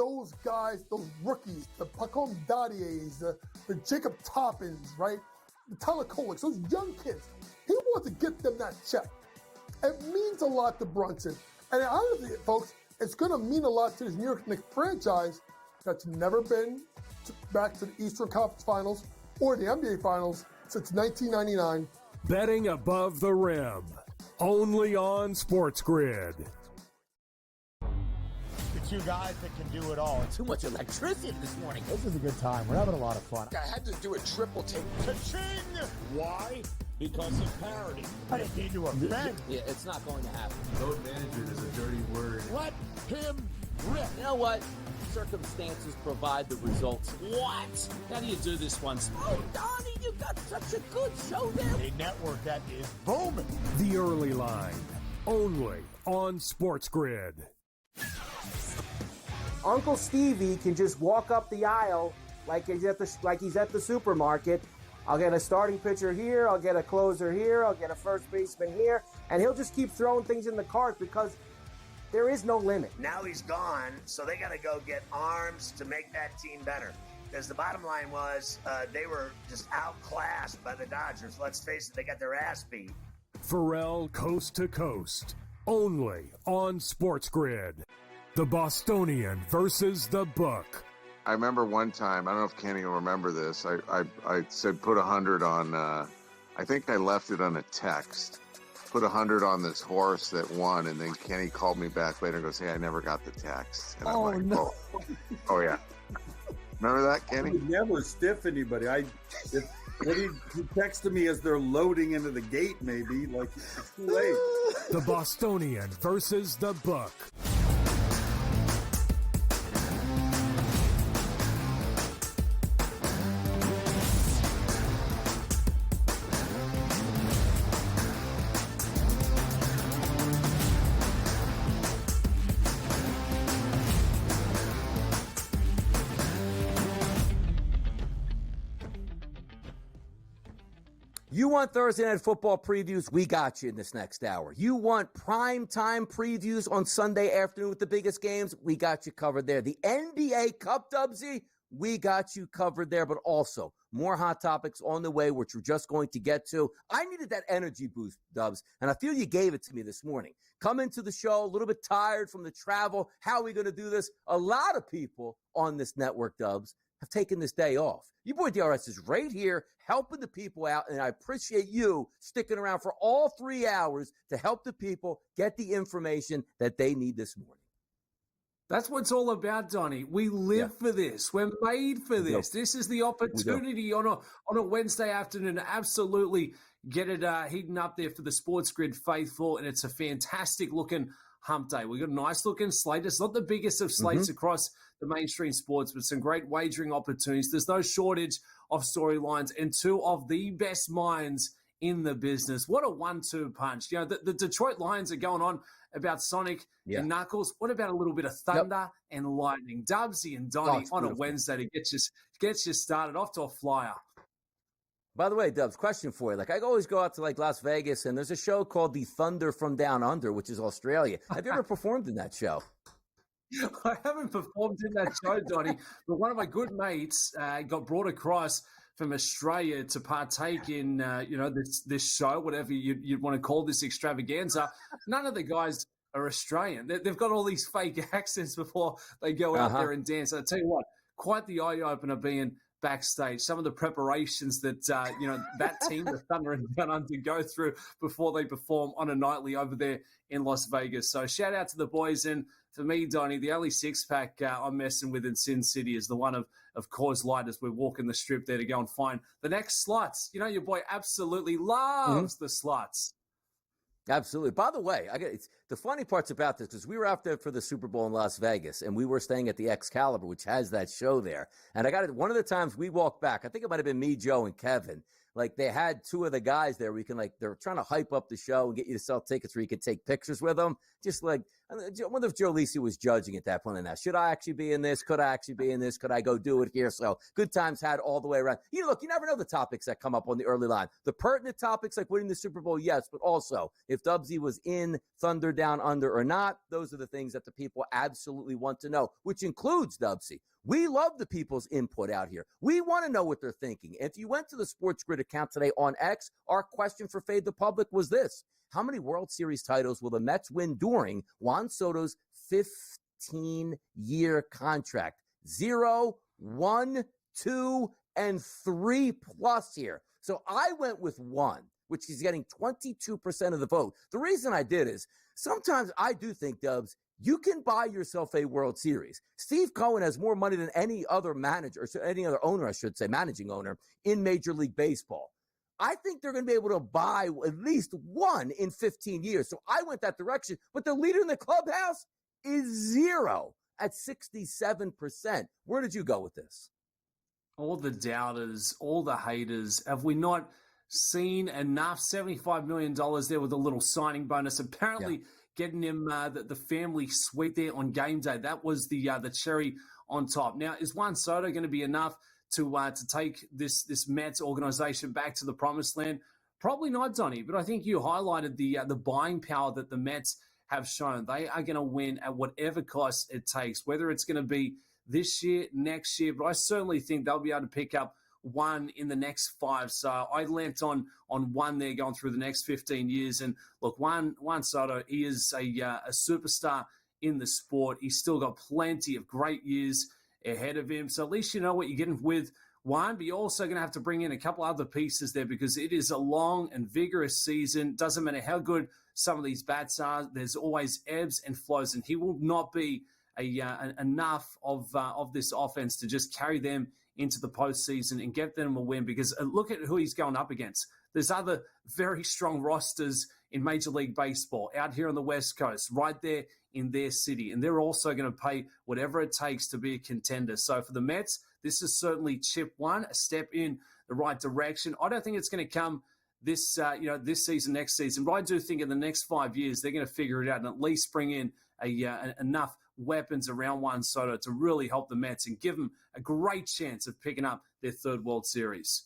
those guys, those rookies, the Pacom Daddiers, the Jacob Toppins, right? The Tyler Koleks, those young kids. He wants to get them that check. It means a lot to Brunson. And honestly, folks, it's going to mean a lot to this New York Knicks franchise that's never been back to the Eastern Conference Finals or the NBA Finals since 1999. Betting above the rim, only on SportsGrid. The two guys that can do it all. Too much electricity this morning. This is a good time. We're having a lot of fun. I had to do a triple take. Ka-ching! Why? Because of parity. I didn't need to offend. Yeah, it's not going to happen. Road manager is a dirty word. Let him rip. You know what? Circumstances provide the results. What? How do you do this once? Oh, Donnie, you got such a good show there. A network that is booming. The Early Line, only on SportsGrid. Uncle Stevie can just walk up the aisle like he's at the supermarket. I'll get a starting pitcher here, I'll get a closer here, I'll get a first baseman here, and he'll just keep throwing things in the cart because there is no limit. Now he's gone, so they got to go get arms to make that team better. Because the bottom line was they were just outclassed by the Dodgers. Let's face it, they got their ass beat. Pharrell Coast to Coast, only on SportsGrid. The Bostonian versus the Book. I remember one time, I don't know if Kenny will remember this, I said put 100 on, I think I left it on a text. Put 100 on this horse that won, and then Kenny called me back later and goes, hey, I never got the text. And I'm like, no. Oh yeah. Remember that, Kenny? I would never stiff anybody. He texted me as they're loading into the gate, maybe. Like, it's too late. The Bostonian versus the Book. You want Thursday Night Football previews? We got you in this next hour. You want prime time previews on Sunday afternoon with the biggest games? We got you covered there. The NBA Cup, Dubsy? We got you covered there, but also more hot topics on the way, which we're just going to get to. I needed that energy boost, Dubs, and I feel you gave it to me this morning. Come into the show a little bit tired from the travel. How are we going to do this? A lot of people on this network, Dubs, have taken this day off. Your boy DRS is right here helping the people out, and I appreciate you sticking around for all 3 hours to help the people get the information that they need this morning. That's what it's all about, Donnie. We live for this. We're made for this. This is the opportunity on a Wednesday afternoon to absolutely get it heating up there for the SportsGrid faithful, and it's a fantastic-looking hump day. We've got a nice-looking slate. It's not the biggest of slates across the mainstream sports, but some great wagering opportunities. There's no shortage of storylines and two of the best minds in the business. What a 1-2 punch. You know, the Detroit Lions are going on about Sonic and Knuckles. What about a little bit of thunder and lightning? Dubsy and Donnie on a Wednesday to get you started off to a flyer. By the way, Dubs, question for you. Like, I always go out to like Las Vegas, and there's a show called The Thunder from Down Under, which is Australia. Have you ever performed in that show? I haven't performed in that show, Donnie, but one of my good mates got brought across from Australia to partake in, this show, whatever you'd want to call this extravaganza. None of the guys are Australian. They've got all these fake accents before they go out there and dance. I tell you what, quite the eye-opener being backstage, some of the preparations that that team, the Thunder and Down Under, go through before they perform on a nightly over there in Las Vegas. So shout out to the boys. And for me, Donnie, the only six-pack I'm messing with in Sin City is the one of Coors Light as we're walking the strip there to go and find the next sluts. You know, your boy absolutely loves the sluts. Absolutely. By the way, the funny parts about this, because we were out there for the Super Bowl in Las Vegas, and we were staying at the Excalibur, which has that show there. And one of the times we walked back, I think it might have been me, Joe, and Kevin. Like, they had two of the guys there. They're trying to hype up the show and get you to sell tickets where you could take pictures with them. Just like I wonder if Joe Lisi was judging at that point. Now, should I actually be in this? Could I actually be in this? Could I go do it here? So good times had all the way around. Look, you never know the topics that come up on the early line. The pertinent topics like winning the Super Bowl, yes, but also if Dubsy was in Thunder Down Under or not, those are the things that the people absolutely want to know, which includes Dubsy. We love the people's input out here. We want to know what they're thinking. If you went to the SportsGrid account today on X, our question for Fade the Public was this: how many World Series titles will the Mets win during Juan Soto's 15-year contract? 0, 1, 2, and 3 plus here. So I went with 1, which is getting 22% of the vote. The reason I did is sometimes I do think, Dubs, you can buy yourself a World Series. Steve Cohen has more money than any other manager, or any other owner, I should say, managing owner in Major League Baseball. I think they're going to be able to buy at least 1 in 15 years. So I went that direction. But the leader in the clubhouse is 0 at 67%. Where did you go with this? All the doubters, all the haters. Have we not seen enough? $75 million there with a little signing bonus. Apparently, getting him the family suite there on game day. That was the cherry on top. Now, is Juan Soto going to be enough to take this Mets organization back to the promised land? Probably not, Donnie. But I think you highlighted the buying power that the Mets have shown. They are going to win at whatever cost it takes, whether it's going to be this year, next year. But I certainly think they'll be able to pick up 1 in the next 5. So I lent on 1 there going through the next 15 years. And look, Juan Soto, he is a superstar in the sport. He's still got plenty of great years ahead of him. So at least you know what you're getting with Juan, but you're also going to have to bring in a couple other pieces there because it is a long and vigorous season. Doesn't matter how good some of these bats are. There's always ebbs and flows, and he will not be enough of this offense to just carry them into the postseason and get them a win, because look at who he's going up against. There's other very strong rosters in Major League Baseball out here on the West Coast, right there in their city, and they're also going to pay whatever it takes to be a contender. So for the Mets, this is certainly chip 1, a step in the right direction. I don't think it's going to come this season, next season, but I do think in the next 5 years they're going to figure it out and at least bring in enough weapons around Juan Soto to really help the Mets and give them a great chance of picking up their 3rd World Series.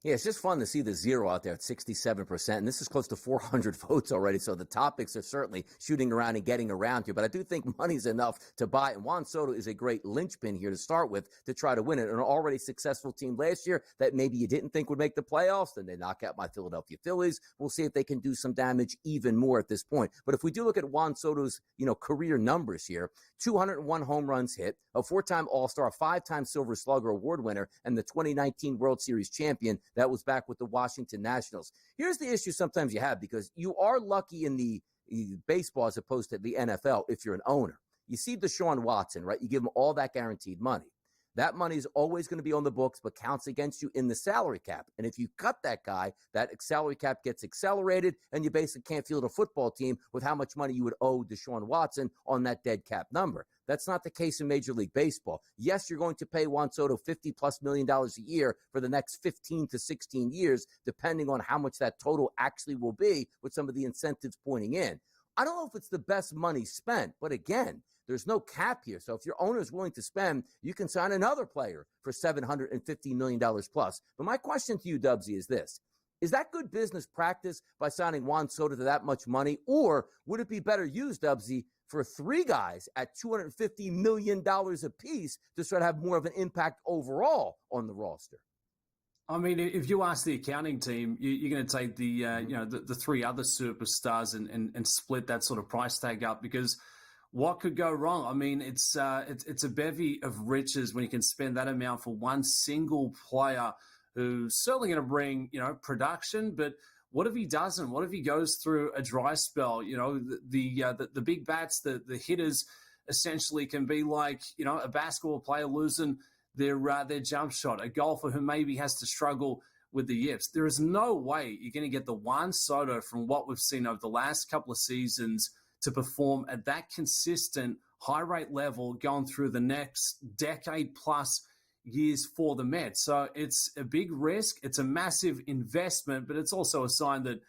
Yeah, it's just fun to see the 0 out there at 67%. And this is close to 400 votes already. So the topics are certainly shooting around and getting around here. But I do think money's enough to buy. And Juan Soto is a great linchpin here to start with to try to win it. An already successful team last year that maybe you didn't think would make the playoffs. Then they knock out my Philadelphia Phillies. We'll see if they can do some damage even more at this point. But if we do look at Juan Soto's, career numbers here, 201 home runs hit, a 4-time All-Star, a 5-time Silver Slugger Award winner, and the 2019 World Series champion. That was back with the Washington Nationals. Here's the issue sometimes you have, because you are lucky in the baseball as opposed to the NFL if you're an owner. You see Deshaun Watson, right? You give him all that guaranteed money. That money is always going to be on the books, but counts against you in the salary cap. And if you cut that guy, that salary cap gets accelerated, and you basically can't field a football team with how much money you would owe Deshaun Watson on that dead cap number. That's not the case in Major League Baseball. Yes, you're going to pay Juan Soto $50+ million a year for the next 15 to 16 years, depending on how much that total actually will be with some of the incentives pointing in. I don't know if it's the best money spent, but again, there's no cap here. So if your owner is willing to spend, you can sign another player for $750 million plus. But my question to you, Dubsy, is this. Is that good business practice by signing Juan Soto to that much money? Or would it be better used, Dubsy, for 3 guys at $250 million apiece to sort of have more of an impact overall on the roster? I mean, if you ask the accounting team, you're going to take the 3 other superstars and split that sort of price tag up, because what could go wrong? I mean, it's a bevy of riches when you can spend that amount for one single player who's certainly going to bring, production. But what if he doesn't? What if he goes through a dry spell? The big bats, the hitters essentially can be like, a basketball player losing their jump shot, a golfer who maybe has to struggle with the yips. There is no way you're going to get the Juan Soto from what we've seen over the last couple of seasons to perform at that consistent high rate level going through the next decade plus years for the Mets. So it's a big risk. It's a massive investment, but it's also a sign that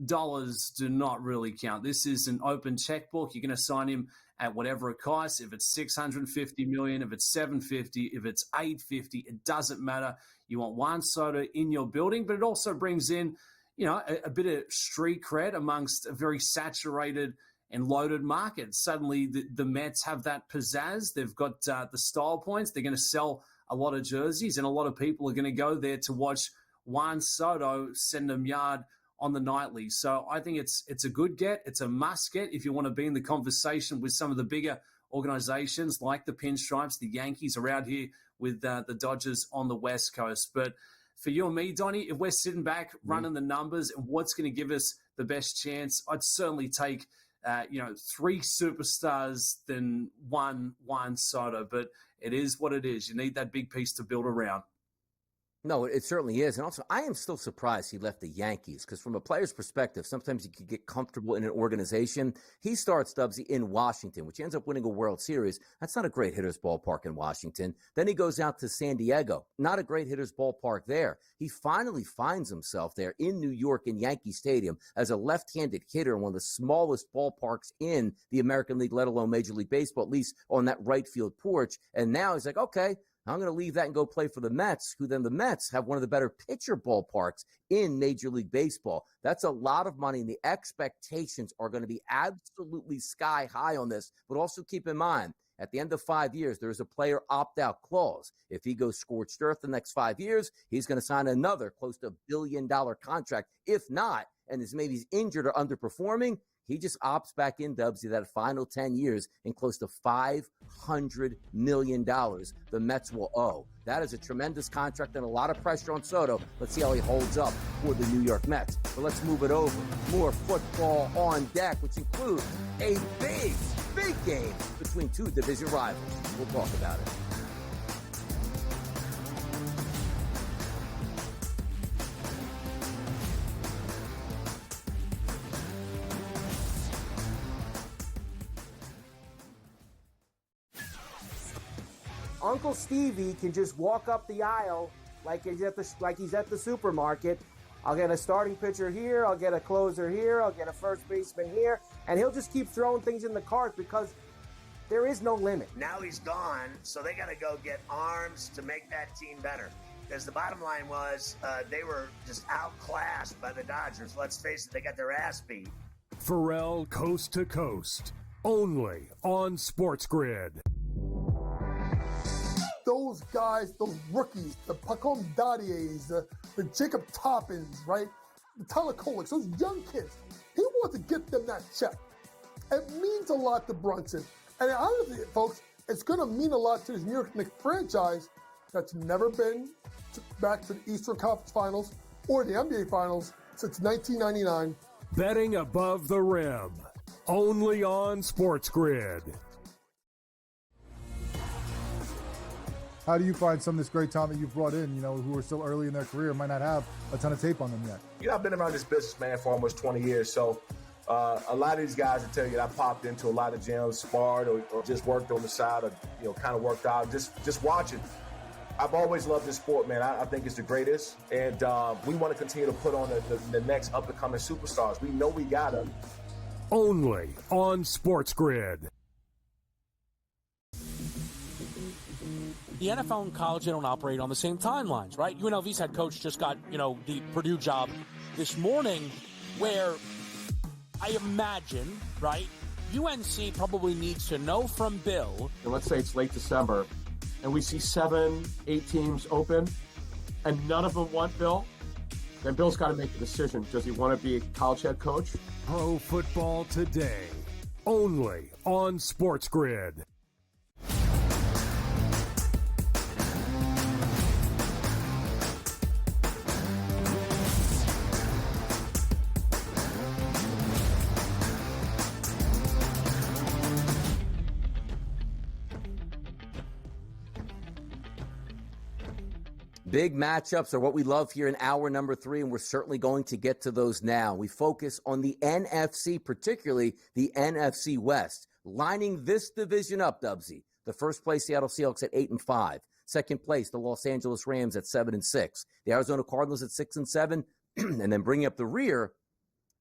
dollars do not really count. This is an open checkbook. You're going to sign him at whatever it costs. If it's $650 million, if it's $750, if it's $850, it doesn't matter. You want Juan Soto in your building, but it also brings in, a bit of street cred amongst a very saturated and loaded market. Suddenly the Mets have that pizzazz. They've got the style points. They're going to sell a lot of jerseys, and a lot of people are going to go there to watch Juan Soto send them yard on the nightly. So I think it's a good get. It's a must get if you want to be in the conversation with some of the bigger organizations like the Pinstripes. The Yankees are out here with the Dodgers on the West Coast. But for you and me, Donnie, if we're sitting back running the numbers and what's going to give us the best chance, I'd certainly take three superstars than one Juan Soto. But it is what it is. You need that big piece to build around. No, it certainly is. And also, I am still surprised he left the Yankees because from a player's perspective, sometimes you can get comfortable in an organization. He starts, Stubbsy, in Washington, which ends up winning a World Series. That's not a great hitter's ballpark in Washington. Then he goes out to San Diego. Not a great hitter's ballpark there. He finally finds himself there in New York in Yankee Stadium as a left-handed hitter in one of the smallest ballparks in the American League, let alone Major League Baseball, at least on that right field porch. And now he's like, okay, I'm going to leave that and go play for the Mets, who then the Mets have one of the better pitcher ballparks in Major League Baseball. That's a lot of money, and the expectations are going to be absolutely sky high on this. But also keep in mind, at the end of 5 years, there's a player opt-out clause. If he goes scorched earth the next 5 years, he's going to sign another close to $1 billion contract. If not, and maybe he's injured or underperforming, he just opts back in, Dubsy, that final 10 years and close to $500 million the Mets will owe. That is a tremendous contract and a lot of pressure on Soto. Let's see how he holds up for the New York Mets. But let's move it over. More football on deck, which includes a big game between two division rivals. We'll talk about it. Uncle Stevie can just walk up the aisle like he's at the supermarket. I'll get a starting pitcher here, I'll get a closer here, I'll get a first baseman here, and he'll just keep throwing things in the cart because there is no limit. Now he's gone, so they got to go get arms to make that team better. Because the bottom line was they were just outclassed by the Dodgers. Let's face it, they got their ass beat. Pharrell Coast to Coast, only on SportsGrid. Those guys, those rookies, the Pacom Daddies, the Jacob Toppins, right? The Tyler Koleks, those young kids. He wants to get them that check. It means a lot to Brunson. And honestly, folks, it's going to mean a lot to this New York Knicks franchise that's never been back to the Eastern Conference Finals or the NBA Finals since 1999. Betting above the rim, only on SportsGrid. How do you find some of this great talent that you've brought in, who are still early in their career, might not have a ton of tape on them yet? I've been around this business, man, for almost 20 years. So a lot of these guys will tell you that I popped into a lot of gyms, sparred or just worked on the side or, kind of worked out, just watching. I've always loved this sport, man. I think it's the greatest. And we want to continue to put on the next up-and-coming superstars. We know we got them. Only on SportsGrid. The NFL and college, they don't operate on the same timelines, right? UNLV's head coach just got, the Purdue job this morning, where I imagine, right, UNC probably needs to know from Bill. And let's say it's late December, and we see 7, 8 teams open, and none of them want Bill. Then Bill's got to make a decision. Does he want to be a college head coach? Pro Football Today, only on SportsGrid. Big matchups are what we love here in hour number 3, and we're certainly going to get to those now. We focus on the NFC, particularly the NFC West, lining this division up, Dubsy. The first place, Seattle Seahawks at 8-5. Second place, the Los Angeles Rams at 7-6. The Arizona Cardinals at 6-7. And then bringing up the rear,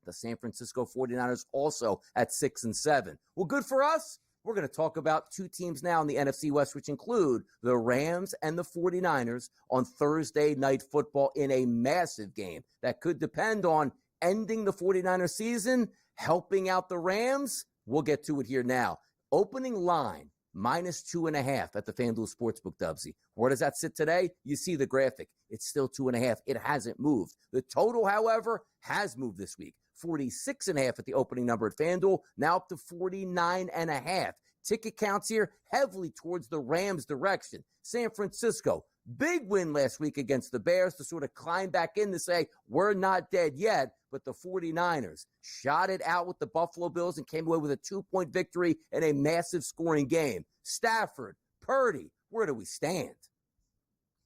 The San Francisco 49ers also at 6-7. Well, good for us. We're going to talk about two teams now in the NFC West, which include the Rams and the 49ers on Thursday Night Football in a massive game that could depend on ending the 49ers season, helping out the Rams. We'll get to it here now. Opening line, -2.5 at the FanDuel Sportsbook, Dubsy. Where does that sit today? You see the graphic. It's still 2.5. It hasn't moved. The total, however, has moved this week. 46.5 at the opening number at FanDuel, now up to 49.5. Ticket counts here heavily towards the Rams' direction. San Francisco, big win last week against the Bears to sort of climb back in to say, we're not dead yet. But the 49ers shot it out with the Buffalo Bills and came away with a 2-point victory in a massive scoring game. Stafford, Purdy, where do we stand?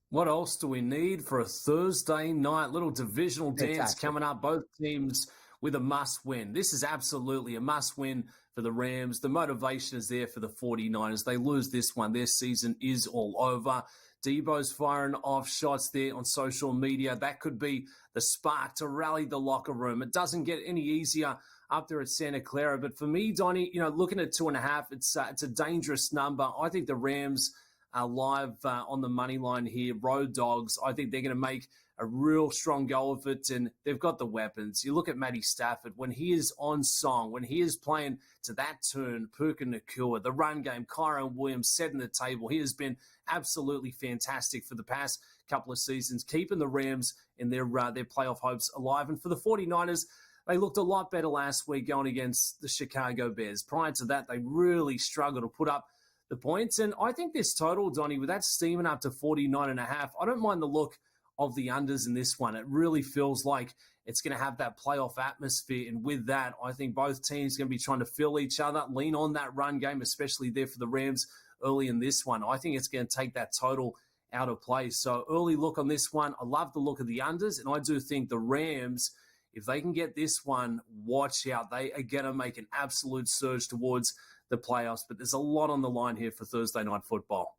What else do we need for a Thursday night little divisional dance coming up? Both teams with a must-win. This is absolutely a must-win for the Rams. The motivation is there for the 49ers. They lose this one, their season is all over. Debo's firing off shots there on social media. That could be the spark to rally the locker room. It doesn't get any easier up there at Santa Clara. But for me, Donnie, looking at 2.5, it's a dangerous number. I think the Rams are live on the money line here. Road dogs. I think they're going to make a real strong go of it, and they've got the weapons. You look at Matty Stafford, when he is on song, when he is playing to that tune, Puka Nacua, the run game, Kyron Williams setting the table. He has been absolutely fantastic for the past couple of seasons, keeping the Rams in their playoff hopes alive. And for the 49ers, they looked a lot better last week going against the Chicago Bears. Prior to that, they really struggled to put up the points. And I think this total, Donnie, with that steaming up to 49.5, I don't mind the look of the unders in this one. It really feels like it's going to have that playoff atmosphere. And with that, I think both teams are going to be trying to fill each other, lean on that run game, especially there for the Rams early in this one. I think it's going to take that total out of play. So early look on this one. I love the look of the unders. And I do think the Rams, if they can get this one, watch out. They are going to make an absolute surge towards the playoffs. But there's a lot on the line here for Thursday Night Football.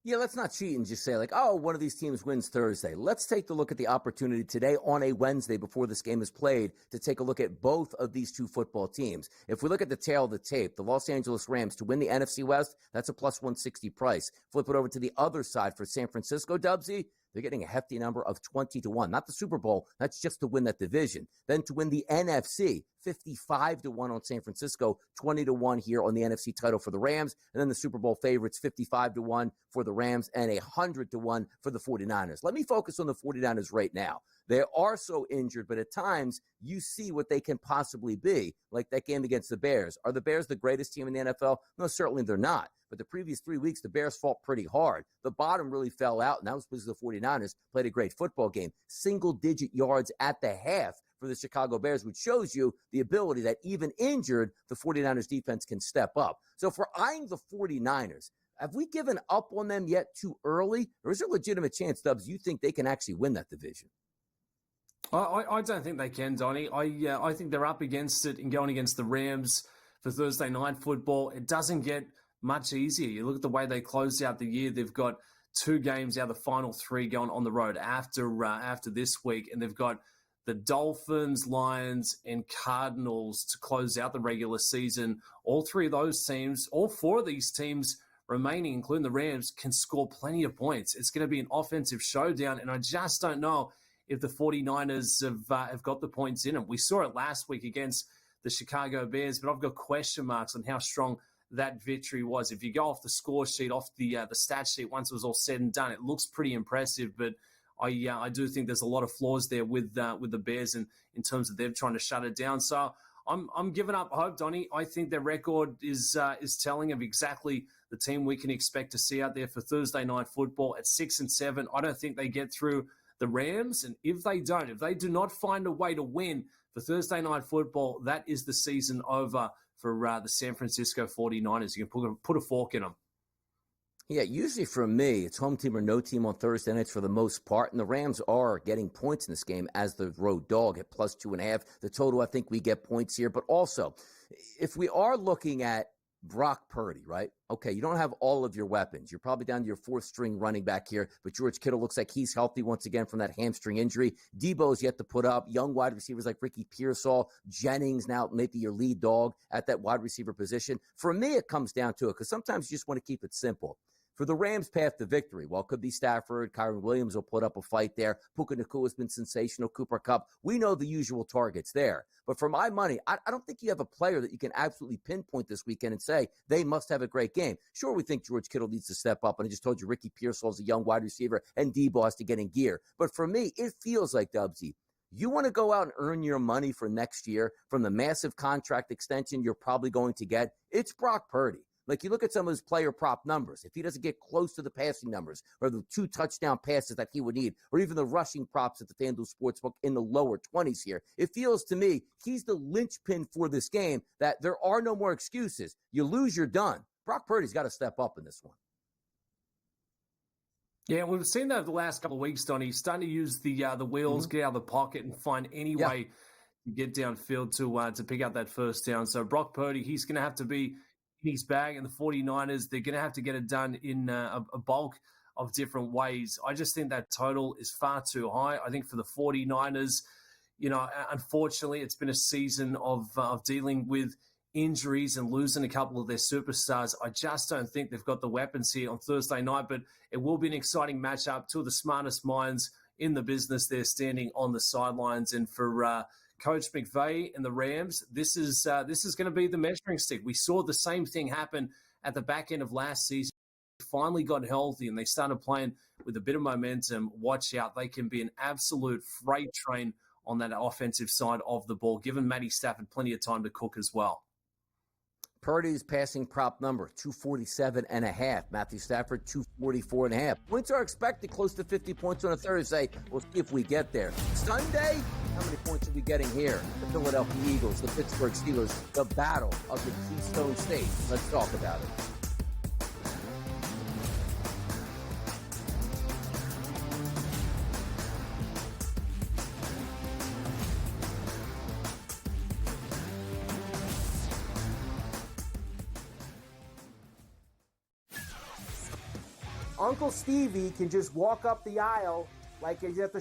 Yeah, let's not cheat and just say one of these teams wins Thursday. Let's take the look at the opportunity today on a Wednesday before this game is played to take a look at both of these two football teams. If we look at the tail of the tape, the Los Angeles Rams to win the NFC West, that's a plus 160 price. Flip it over to the other side for San Francisco, Dubsy. They're getting a hefty number of 20-1. Not the Super Bowl. That's just to win that division. Then to win the NFC, 55-1 on San Francisco, 20-1 here on the NFC title for the Rams. And then the Super Bowl favorites, 55-1 for the Rams and 100-1 for the 49ers. Let me focus on the 49ers right now. They are so injured, but at times you see what they can possibly be, like that game against the Bears. Are the Bears the greatest team in the NFL? No, certainly they're not. But the previous 3 weeks, the Bears fought pretty hard. The bottom really fell out, and that was because the 49ers played a great football game. Single-digit yards at the half for the Chicago Bears, which shows you the ability that even injured, the 49ers defense can step up. So if we're eyeing the 49ers, have we given up on them yet too early? Or is there a legitimate chance, Dubs, you think they can actually win that division? I don't think they can, Donnie. I think they're up against it and going against the Rams for Thursday Night Football. It doesn't get much easier. You look at the way they closed out the year. They've got 2 games out of the final 3 going on the road after this week, and they've got the Dolphins, Lions, and Cardinals to close out the regular season. All 3 of those teams, all 4 of these teams remaining, including the Rams, can score plenty of points. It's going to be an offensive showdown, and I just don't know if the 49ers have got the points in them. We saw it last week against the Chicago Bears, but I've got question marks on how strong that victory was. If you go off the score sheet, off the stat sheet, once it was all said and done, it looks pretty impressive. But I do think there's a lot of flaws there with the Bears in terms of them trying to shut it down. So I'm giving up hope, Donnie. I think their record is telling of exactly the team we can expect to see out there for Thursday Night Football at 6-7. I don't think they get through the Rams, and if they do not find a way to win for Thursday Night Football, that is the season over for the San Francisco 49ers. You can put a fork in them. Yeah, usually for me, it's home team or no team on Thursday nights for the most part, and the Rams are getting points in this game as the road dog at plus 2.5. The total, I think we get points here, but also, if we are looking at Brock Purdy, right? Okay, you don't have all of your weapons. You're probably down to your fourth string running back here, but George Kittle looks like he's healthy once again from that hamstring injury. Debo's yet to put up. Young wide receivers like Ricky Pearsall, Jennings now maybe your lead dog at that wide receiver position. For me, it comes down to it because sometimes you just want to keep it simple. For the Rams' path to victory, well, it could be Stafford. Kyron Williams will put up a fight there. Puka Nacua has been sensational. Cooper Kupp. We know the usual targets there. But for my money, I don't think you have a player that you can absolutely pinpoint this weekend and say they must have a great game. Sure, we think George Kittle needs to step up, and I just told you Ricky Pearsall is a young wide receiver, and Debo has to get in gear. But for me, it feels like, Dubsy, you want to go out and earn your money for next year from the massive contract extension you're probably going to get, it's Brock Purdy. Like, you look at some of his player prop numbers. If he doesn't get close to the passing numbers or the 2 touchdown passes that he would need, or even the rushing props at the FanDuel Sportsbook in the lower 20s here, it feels to me he's the linchpin for this game, that there are no more excuses. You lose, you're done. Brock Purdy's got to step up in this one. Yeah, we've seen that the last couple of weeks, Donnie. He's starting to use the wheels, get out of the pocket, and find any way to get downfield to pick up that first down. So Brock Purdy, he's going to have to be his bag, and the 49ers, they're going to have to get it done in a bulk of different ways. I just think that total is far too high. I think for the 49ers, unfortunately, it's been a season of dealing with injuries and losing a couple of their superstars. I just don't think they've got the weapons here on Thursday night, but it will be an exciting matchup. Two of the smartest minds in the business, they're standing on the sidelines. And for Coach McVay and the Rams, this is going to be the measuring stick. We saw the same thing happen at the back end of last season. Finally got healthy and they started playing with a bit of momentum. Watch out. They can be an absolute freight train on that offensive side of the ball, giving Matty Stafford plenty of time to cook as well. Purdy's passing prop number, 247.5. Matthew Stafford, 244.5. Points are expected close to 50 points on a Thursday. We'll see if we get there. Sunday, how many points are we getting here? The Philadelphia Eagles, the Pittsburgh Steelers, the battle of the Keystone State. Let's talk about it. Uncle Stevie can just walk up the aisle like he's at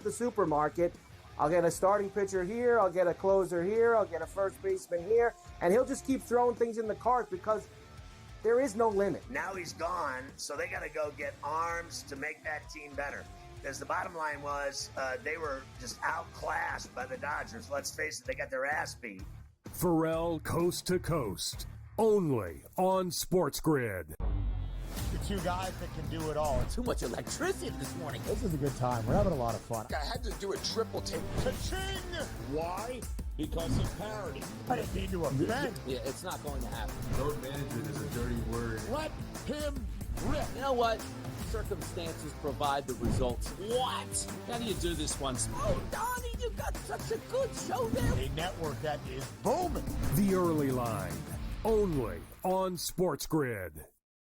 the supermarket. I'll get a starting pitcher here, I'll get a closer here, I'll get a first baseman here, and he'll just keep throwing things in the cart because there is no limit. Now he's gone, so they got to go get arms to make that team better. Because the bottom line was they were just outclassed by the Dodgers. Let's face it, they got their ass beat. Pharrell Coast to Coast, only on SportsGrid. The two guys that can do it all. Too much electricity this morning. This is a good time. We're having a lot of fun. I had to do a triple take. Ka-ching! Why? Because of parity. I didn't mean to offend. Yeah, it's not going to happen. Road management is a dirty word. Let him rip. You know what? Circumstances provide the results. What? How do you do this one? Oh, Donnie, you got such a good show there. A network that is booming. The Early Line, only on SportsGrid.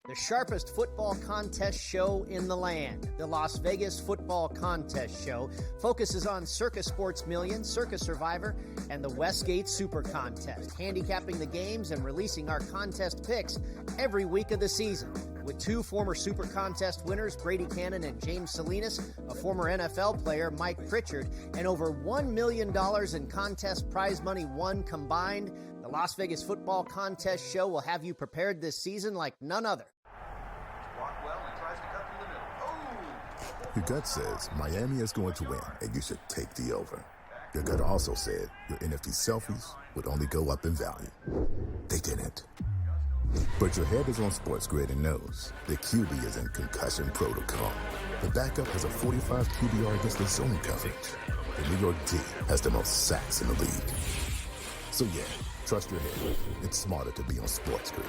The sharpest football contest show in the land, the Las Vegas Football Contest Show, focuses on Circus Sports Million, Circus Survivor, and the Westgate Super Contest, handicapping the games and releasing our contest picks every week of the season. With two former Super Contest winners, Brady Cannon and James Salinas, a former NFL player, Mike Pritchard, and over $1 million in contest prize money won combined, the Las Vegas Football Contest Show will have you prepared this season like none other. Your gut says Miami is going to win, and you should take the over. Your gut also said your NFT selfies would only go up in value. They didn't. But your head is on SportsGrid and knows the QB is in concussion protocol. The backup has a 45 QBR against the zone coverage. The New York D has the most sacks in the league. So yeah, trust your head. It's smarter to be on SportsGrid.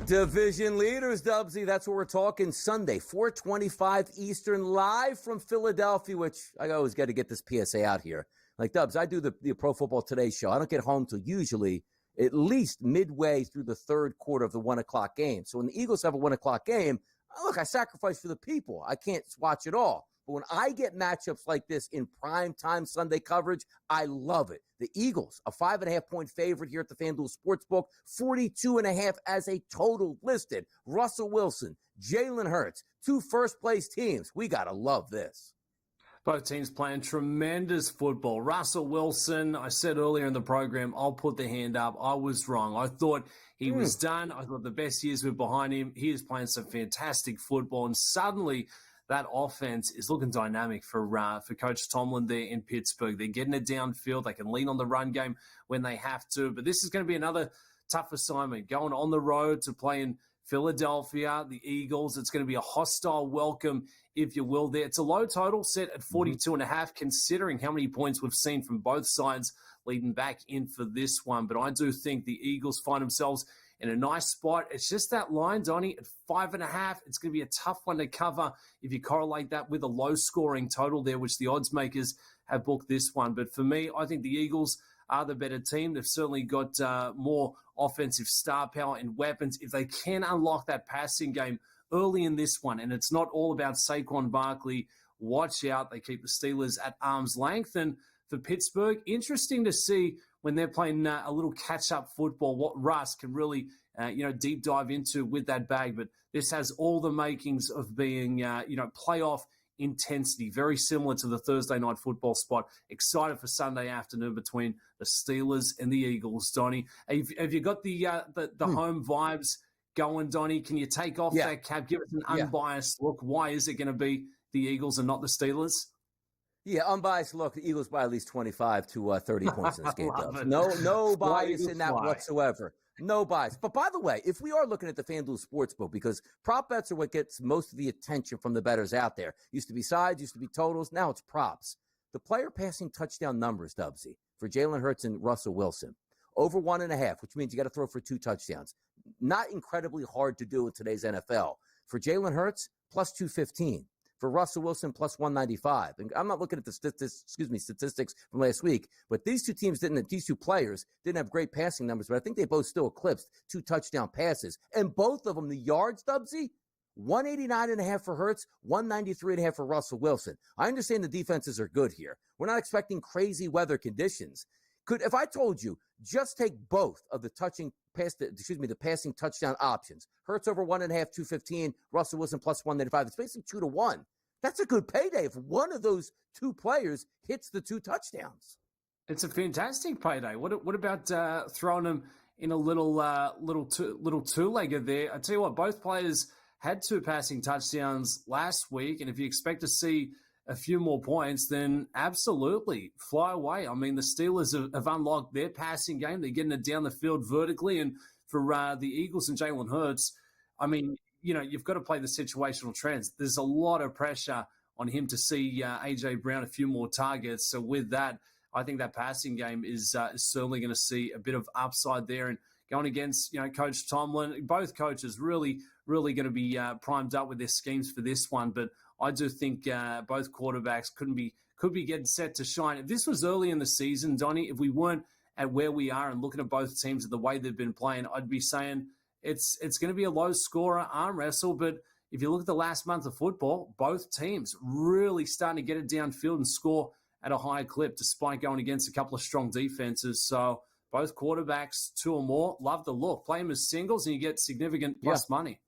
Division leaders, Dubsy. That's what we're talking Sunday, 4:25 Eastern, live from Philadelphia, which I always got to get this PSA out here. Like, Dubs, I do the Pro Football Today show. I don't get home till usually at least midway through the third quarter of the 1 o'clock game. So when the Eagles have a 1 o'clock game, look, I sacrifice for the people. I can't watch it all. But when I get matchups like this in prime time Sunday coverage, I love it. The Eagles, a 5.5-point favorite here at the FanDuel Sportsbook, 42.5 as a total listed. Russell Wilson, Jalen Hurts, 2 first-place teams. We got to love this. Both teams playing tremendous football. Russell Wilson, I said earlier in the program, I'll put the hand up. I was wrong. I thought he was done. I thought the best years were behind him. He is playing some fantastic football, and suddenly that offense is looking dynamic for Coach Tomlin there in Pittsburgh. They're getting it downfield. They can lean on the run game when they have to. But this is going to be another tough assignment, going on the road to play in Philadelphia, the Eagles. It's going to be a hostile welcome, if you will, there. It's a low total set at 42.5, considering how many points we've seen from both sides leading back in for this one. But I do think the Eagles find themselves in a nice spot. It's just that line, Donnie, at 5.5. It's going to be a tough one to cover if you correlate that with a low-scoring total there, which the odds makers have booked this one. But for me, I think the Eagles are the better team. They've certainly got more offensive star power and weapons. If they can unlock that passing game early in this one, and it's not all about Saquon Barkley, watch out. They keep the Steelers at arm's length. And for Pittsburgh, interesting to see when they're playing a little catch-up football, what Russ can really, deep dive into with that bag. But this has all the makings of being, playoff intensity, very similar to the Thursday night football spot. Excited for Sunday afternoon between the Steelers and the Eagles, Donnie. Have you got the home vibes going, Donnie? Can you take off that cap? Give us an unbiased look. Why is it going to be the Eagles and not the Steelers? Yeah, unbiased look. The Eagles by at least 25 to 30 points in this game. No bias in that whatsoever. No bias. But by the way, if we are looking at the FanDuel Sportsbook, because prop bets are what gets most of the attention from the bettors out there. Used to be sides, used to be totals. Now it's props. The player passing touchdown numbers, Dubsy, for Jalen Hurts and Russell Wilson, over 1.5, which means you got to throw for 2 touchdowns. Not incredibly hard to do in today's NFL. For Jalen Hurts, plus 215. For Russell Wilson, plus 195. And I'm not looking at the statistics from last week, but these two players didn't have great passing numbers, but I think they both still eclipsed 2 touchdown passes. And both of them, the yards, Dubsy, 189.5 for Hurts, 193.5 for Russell Wilson. I understand the defenses are good here. We're not expecting crazy weather conditions. If I told you, just take both of the passing touchdown options. Hurts over 1.5, 215, Russell Wilson plus 195. It's basically 2-1. That's a good payday if one of those 2 players hits the 2 touchdowns. It's a fantastic payday. What about throwing them in a little two-legger there? I tell you what, both players had 2 passing touchdowns last week, and if you expect to see a few more points, then absolutely fly away. I mean, the Steelers have unlocked their passing game. They're getting it down the field vertically. And for the Eagles and Jalen Hurts, I mean, you've got to play the situational trends. There's a lot of pressure on him to see A.J. Brown a few more targets. So with that, I think that passing game is certainly going to see a bit of upside there. And going against, Coach Tomlin, both coaches really going to be primed up with their schemes for this one. But I do think both quarterbacks could be getting set to shine. If this was early in the season, Donnie, if we weren't at where we are and looking at both teams and the way they've been playing, I'd be saying it's going to be a low-scorer arm wrestle. But if you look at the last month of football, both teams really starting to get it downfield and score at a higher clip, despite going against a couple of strong defenses. So both quarterbacks, 2 or more, love the look. Play them as singles and you get significant plus money.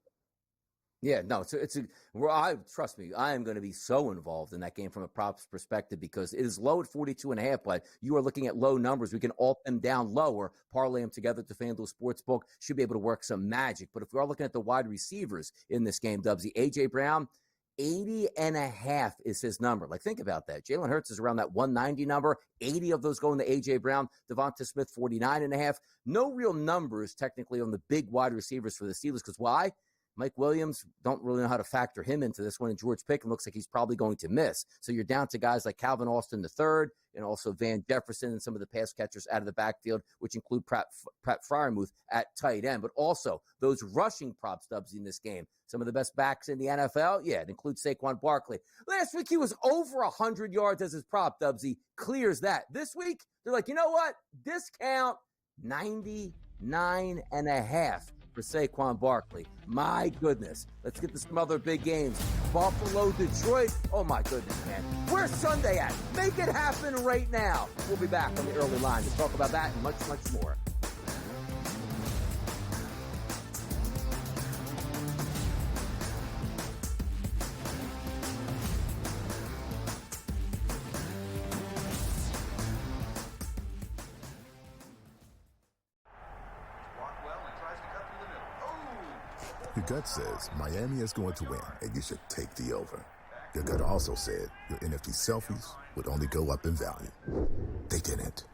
Yeah, no, trust me, I am going to be so involved in that game from a props perspective because it is low at 42.5, but you are looking at low numbers. We can alt them down lower, parlay them together to FanDuel Sportsbook. Should be able to work some magic. But if we are looking at the wide receivers in this game, Dubsy, A.J. Brown, 80.5 is his number. Like, think about that. Jalen Hurts is around that 190 number. 80 of those going to A.J. Brown. Devonta Smith, 49.5. No real numbers technically on the big wide receivers for the Steelers because why? Mike Williams, don't really know how to factor him into this one, and George Pickens looks like he's probably going to miss. So you're down to guys like Calvin Austin III and also Van Jefferson and some of the pass catchers out of the backfield, which include Pratt Freiermuth at tight end, but also those rushing props, Dubs, in this game. Some of the best backs in the NFL, yeah, it includes Saquon Barkley. Last week he was over 100 yards as his prop, Dubsy. Clears that. This week, they're like, you know what? Discount 99.5 for Saquon Barkley. My goodness. Let's get to some other big games. Buffalo, Detroit. Oh, my goodness, man. Where's Sunday at? Make it happen right now. We'll be back on the early line to talk about that and much, much more. Your gut says Miami is going to win, and you should take the over. Your gut also said your NFT selfies would only go up in value. They didn't.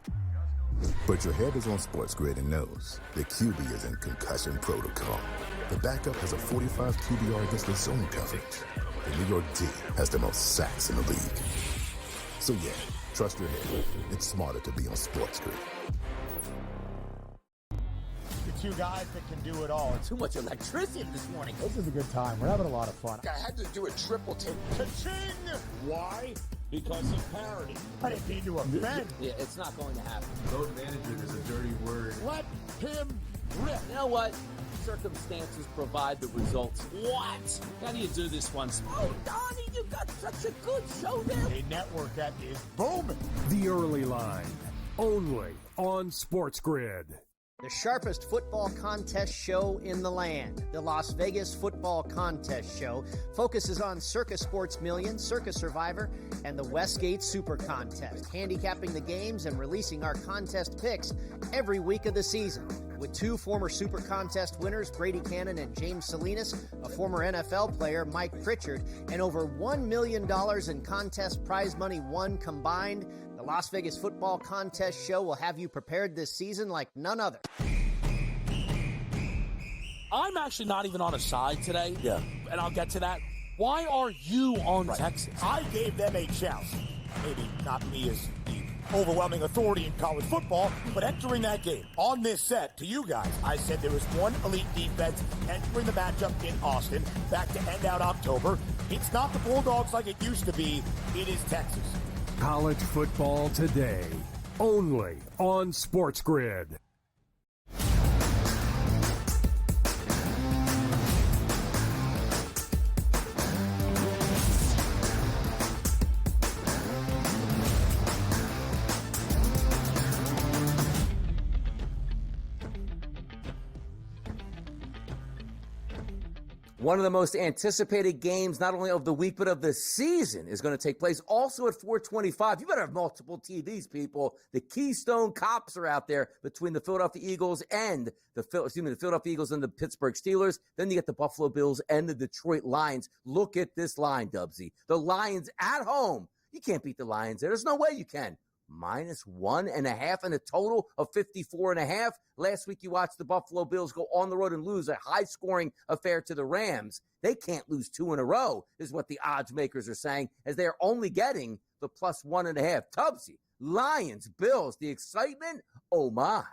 But your head is on SportsGrid and knows the QB is in concussion protocol. The backup has a 45 QBR against the zone coverage. The New York D has the most sacks in the league. So yeah, trust your head. It's smarter to be on SportsGrid. Two guys that can do it all. Too much electricity this morning. This is a good time. We're having a lot of fun. I had to do a triple take. Ka-ching! Why? Because of parity. I didn't mean to offend. Yeah, it's not going to happen. Load management is a dirty word. Let him rip. You know what? Circumstances provide the results. What? How do you do this one? Oh, Donnie, you got such a good show there. A network that is booming. The Early Line, only on SportsGrid. The sharpest football contest show in the land, the Las Vegas Football Contest Show, focuses on Circa Sports Million, Circa Survivor, and the Westgate Super Contest, handicapping the games and releasing our contest picks every week of the season. With two former Super Contest winners, Brady Cannon and James Salinas, a former NFL player, Mike Pritchard, and over $1 million in contest prize money won combined, the Las Vegas Football Contest Show will have you prepared this season like none other. I'm actually not even on a side today. Yeah. And I'll get to that. Why are you on Texas? I gave them a chance. Maybe not me as the overwhelming authority in college football, but entering that game on this set to you guys, I said there was one elite defense entering the matchup in Austin back to end out October. It's not the Bulldogs like it used to be. It is Texas. College football today, only on SportsGrid. One of the most anticipated games, not only of the week, but of the season, is going to take place also at 425. You better have multiple TVs, people. The Keystone Cops are out there between the Philadelphia Eagles and the Philadelphia Eagles and the Pittsburgh Steelers. Then you get the Buffalo Bills and the Detroit Lions. Look at this line, Dubsy. The Lions at home. You can't beat the Lions there. There's no way you can. -1.5 and a total of 54.5. Last week you watched the Buffalo Bills go on the road and lose a high-scoring affair to the Rams. They can't lose two in a row, is what the odds makers are saying, as they're only getting the +1.5. Tubbsy, Lions, Bills, the excitement, oh my.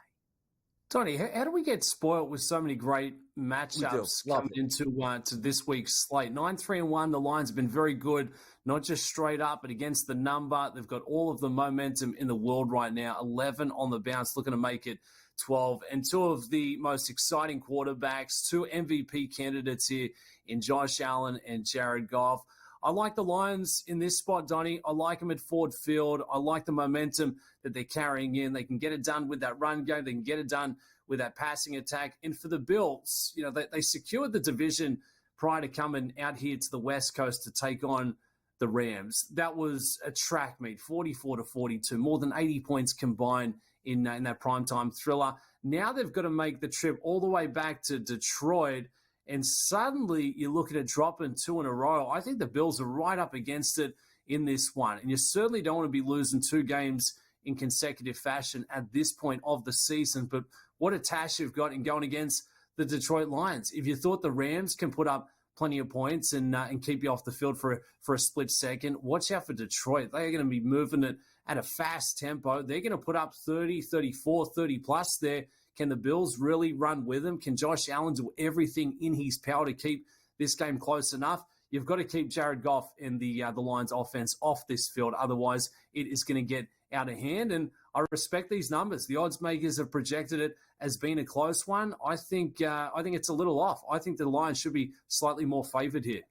Tony, how do we get spoiled with so many great matchups coming into to this week's slate? 9-3-1, the Lions have been very good, not just straight up, but against the number. They've got all of the momentum in the world right now. 11 on the bounce, looking to make it 12. And two of the most exciting quarterbacks, two MVP candidates here in Josh Allen and Jared Goff. I like the Lions in this spot, Donnie. I like them at Ford Field. I like the momentum that they're carrying in. They can get it done with that run game. They can get it done with that passing attack. And for the Bills, you know, they secured the division prior to coming out here to the West Coast to take on the Rams. That was a track meet, 44-42, more than 80 points combined in that primetime thriller. Now they've got to make the trip all the way back to Detroit, and suddenly you're looking at dropping two in a row. I think the Bills are right up against it in this one, and you certainly don't want to be losing two games in consecutive fashion at this point of the season. But what a task you've got in going against the Detroit Lions. If you thought the Rams can put up plenty of points and keep you off the field for a split second, watch out for Detroit. They're going to be moving it at a fast tempo. They're going to put up 30, 34, 30 plus there. Can the Bills really run with them? Can Josh Allen do everything in his power to keep this game close enough? You've got to keep Jared Goff and the Lions offense off this field. Otherwise, it is going to get out of hand. And I respect these numbers. The odds makers have projected it as being a close one. I think it's a little off. I think the Lions should be slightly more favored here.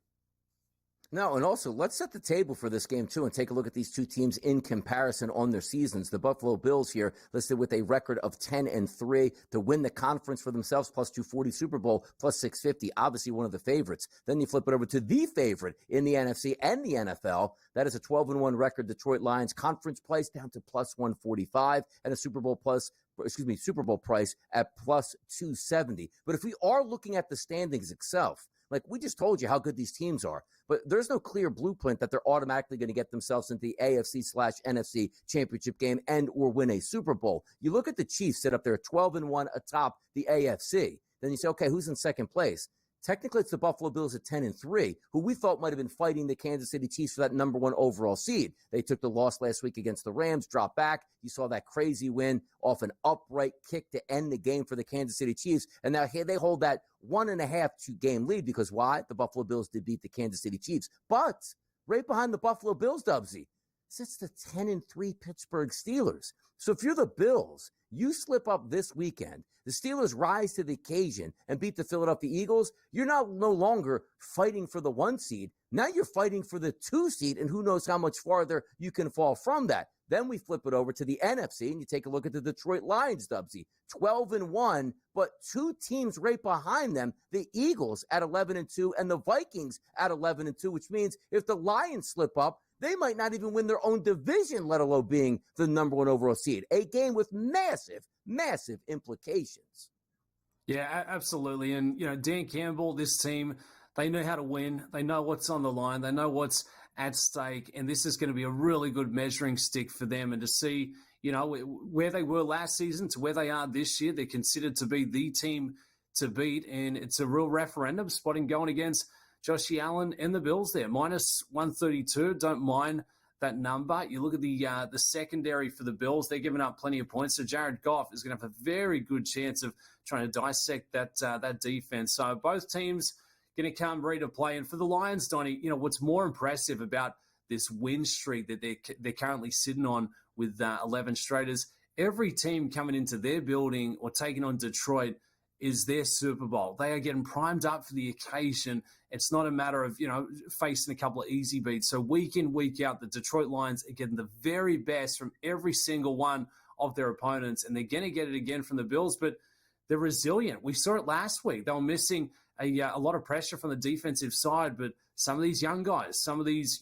No, and also, let's set the table for this game, too, and take a look at these two teams in comparison on their seasons. The Buffalo Bills here listed with a record of 10-3 to win the conference for themselves, plus 240, Super Bowl, plus 650, obviously one of the favorites. Then you flip it over to the favorite in the NFC and the NFL. That is a 12-1 record, Detroit Lions, conference price down to plus 145, and a Super Bowl price at plus 270. But if we are looking at the standings itself, like we just told you how good these teams are, but there's no clear blueprint that they're automatically going to get themselves into the AFC/NFC championship game and or win a Super Bowl. You look at the Chiefs sit up there 12-1 atop the AFC. Then you say, okay, who's in second place? Technically, it's the Buffalo Bills at 10-3, who we thought might have been fighting the Kansas City Chiefs for that number one overall seed. They took the loss last week against the Rams, dropped back. You saw that crazy win off an upright kick to end the game for the Kansas City Chiefs. And now here they hold that 1.5 2-game lead because why? The Buffalo Bills did beat the Kansas City Chiefs. But right behind the Buffalo Bills, Dubsy, sits the 10-3 Pittsburgh Steelers. So if you're the Bills, you slip up this weekend, the Steelers rise to the occasion and beat the Philadelphia Eagles, you're now no longer fighting for the 1 seed. Now you're fighting for the 2 seed, and who knows how much farther you can fall from that. Then we flip it over to the NFC, and you take a look at the Detroit Lions, Dubsy, 12-1, but 2 teams right behind them, the Eagles at 11-2 and the Vikings at 11-2, which means if the Lions slip up, they might not even win their own division, let alone being the number 1 overall seed. A game with massive, massive implications. Yeah, absolutely. And, Dan Campbell, this team, they know how to win. They know what's on the line. They know what's at stake. And this is going to be a really good measuring stick for them. And to see, where they were last season to where they are this year, they're considered to be the team to beat. And it's a real referendum spotting going against Josh Allen and the Bills there, minus 132. Don't mind that number. You look at the secondary for the Bills, they're giving up plenty of points. So Jared Goff is going to have a very good chance of trying to dissect that defense. So both teams going to come ready to play. And for the Lions, Donnie, what's more impressive about this win streak that they're currently sitting on with 11 straight is every team coming into their building or taking on Detroit is their Super Bowl. They are getting primed up for the occasion. It's not a matter of, facing a couple of easy beats. So week in, week out, the Detroit Lions are getting the very best from every single one of their opponents, and they're going to get it again from the Bills, but they're resilient. We saw it last week. They were missing a lot of pressure from the defensive side, but some of these young guys, some of these,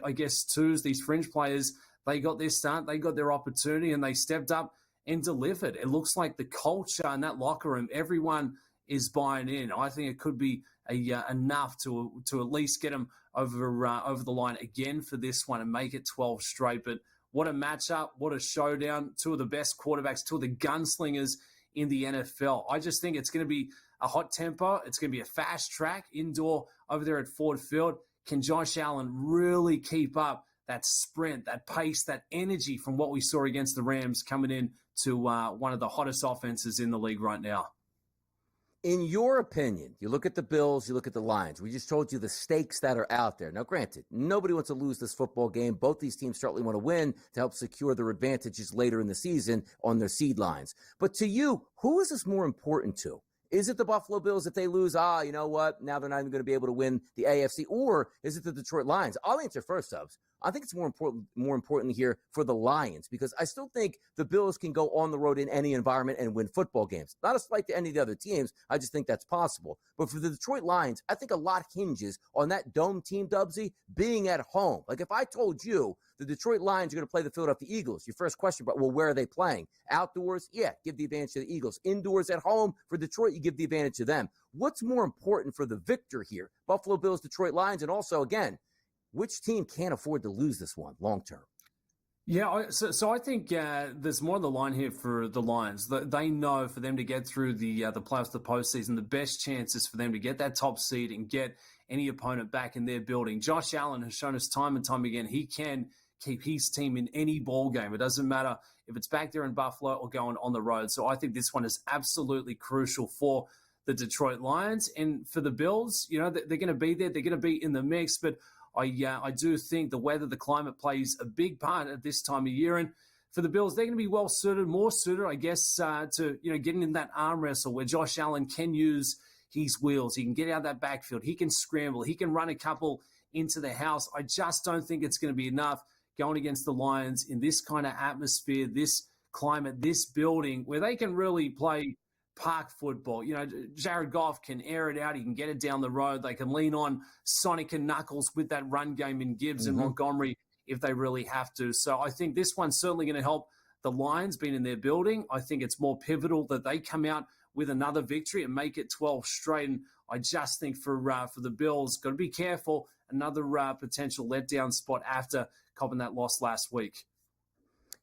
I guess twos, these fringe players, they got their start, they got their opportunity, and they stepped up and delivered. It looks like the culture in that locker room, everyone is buying in. I think it could be enough to at least get them over the line again for this one and make it 12 straight. But what a matchup, what a showdown. 2 of the best quarterbacks, 2 of the gunslingers in the NFL. I just think it's going to be a hot tempo. It's going to be a fast track indoor over there at Ford Field. Can Josh Allen really keep up that sprint, that pace, that energy from what we saw against the Rams coming in to one of the hottest offenses in the league right now? In your opinion, you look at the Bills, you look at the Lions. We just told you the stakes that are out there. Now, granted, nobody wants to lose this football game. Both these teams certainly want to win to help secure their advantages later in the season on their seed lines. But to you, who is this more important to? Is it the Buffalo Bills if they lose? You know what? Now they're not even going to be able to win the AFC. Or is it the Detroit Lions? I'll answer first, Subs. I think it's more importantly here for the Lions, because I still think the Bills can go on the road in any environment and win football games. Not a slight to any of the other teams. I just think that's possible. But for the Detroit Lions, I think a lot hinges on that dome team, Dubsy, being at home. Like if I told you the Detroit Lions are going to play the Philadelphia Eagles, your first question, but well, where are they playing? Outdoors? Yeah, give the advantage to the Eagles. Indoors at home for Detroit, you give the advantage to them. What's more important for the victor here? Buffalo Bills, Detroit Lions, and also, again, which team can't afford to lose this one long term? Yeah, so I think there's more on the line here for the Lions. They know for them to get through the playoffs, the postseason, the best chance is for them to get that top seed and get any opponent back in their building. Josh Allen has shown us time and time again he can keep his team in any ball game. It doesn't matter if it's back there in Buffalo or going on the road. So I think this one is absolutely crucial for the Detroit Lions. And for the Bills, you know, they're going to be there. They're going to be in the mix, but I do think the weather, the climate plays a big part at this time of year. And for the Bills, they're going to be well suited, more suited, I guess, to getting in that arm wrestle where Josh Allen can use his wheels. He can get out of that backfield. He can scramble. He can run a couple into the house. I just don't think it's going to be enough going against the Lions in this kind of atmosphere, this climate, this building where they can really play park football. You know, Jared Goff can air it out. He can get it down the road. They can lean on Sonic and Knuckles with that run game in Gibbs and Montgomery if they really have to. So I think this one's certainly going to help the Lions being in their building. I think it's more pivotal that they come out with another victory and make it 12 straight. And I just think for the Bills, got to be careful. Another potential letdown spot after copping that loss last week.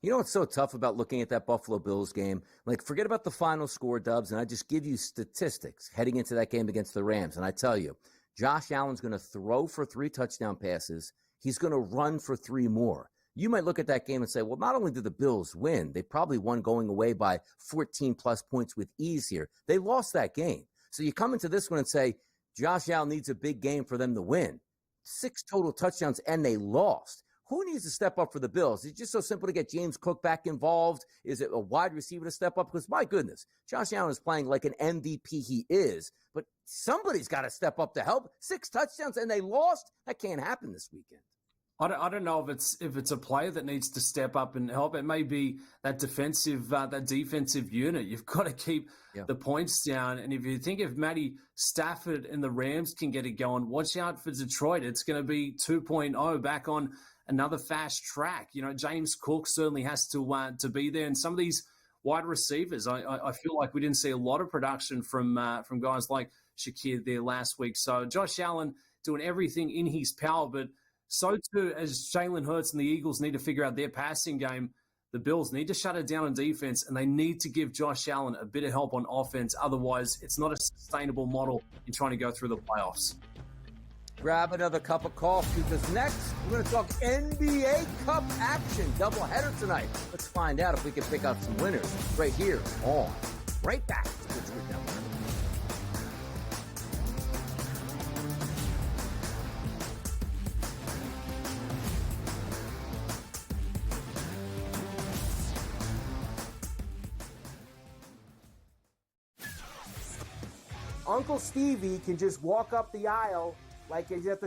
You know what's so tough about looking at that Buffalo Bills game? Like, forget about the final score, Dubs, and I just give you statistics heading into that game against the Rams. And I tell you, Josh Allen's going to throw for 3 touchdown passes. He's going to run for 3 more. You might look at that game and say, well, not only did the Bills win, they probably won going away by 14-plus points with ease here. They lost that game. So you come into this one and say, Josh Allen needs a big game for them to win. 6 total touchdowns, and they lost. Who needs to step up for the Bills? Is it just so simple to get James Cook back involved? Is it a wide receiver to step up? Because, my goodness, Josh Allen is playing like an MVP he is, but somebody's got to step up to help. 6 touchdowns, and they lost? That can't happen this weekend. I don't know if it's a player that needs to step up and help. It may be that defensive unit. You've got to keep the points down. And if you think if Matty Stafford and the Rams can get it going, watch out for Detroit. It's going to be 2.0 back on another fast track. You know, James Cook certainly has to be there. And some of these wide receivers, I feel like we didn't see a lot of production from guys like Shakir there last week. So Josh Allen doing everything in his power, but so too as Jalen Hurts and the Eagles need to figure out their passing game, the Bills need to shut it down on defense, and they need to give Josh Allen a bit of help on offense. Otherwise, it's not a sustainable model in trying to go through the playoffs. Grab another cup of coffee because next we're going to talk NBA Cup action. Doubleheader tonight. Let's find out if we can pick out some winners right here on Right Back to the Truth Network. Uncle Stevie can just walk up the aisle like he's at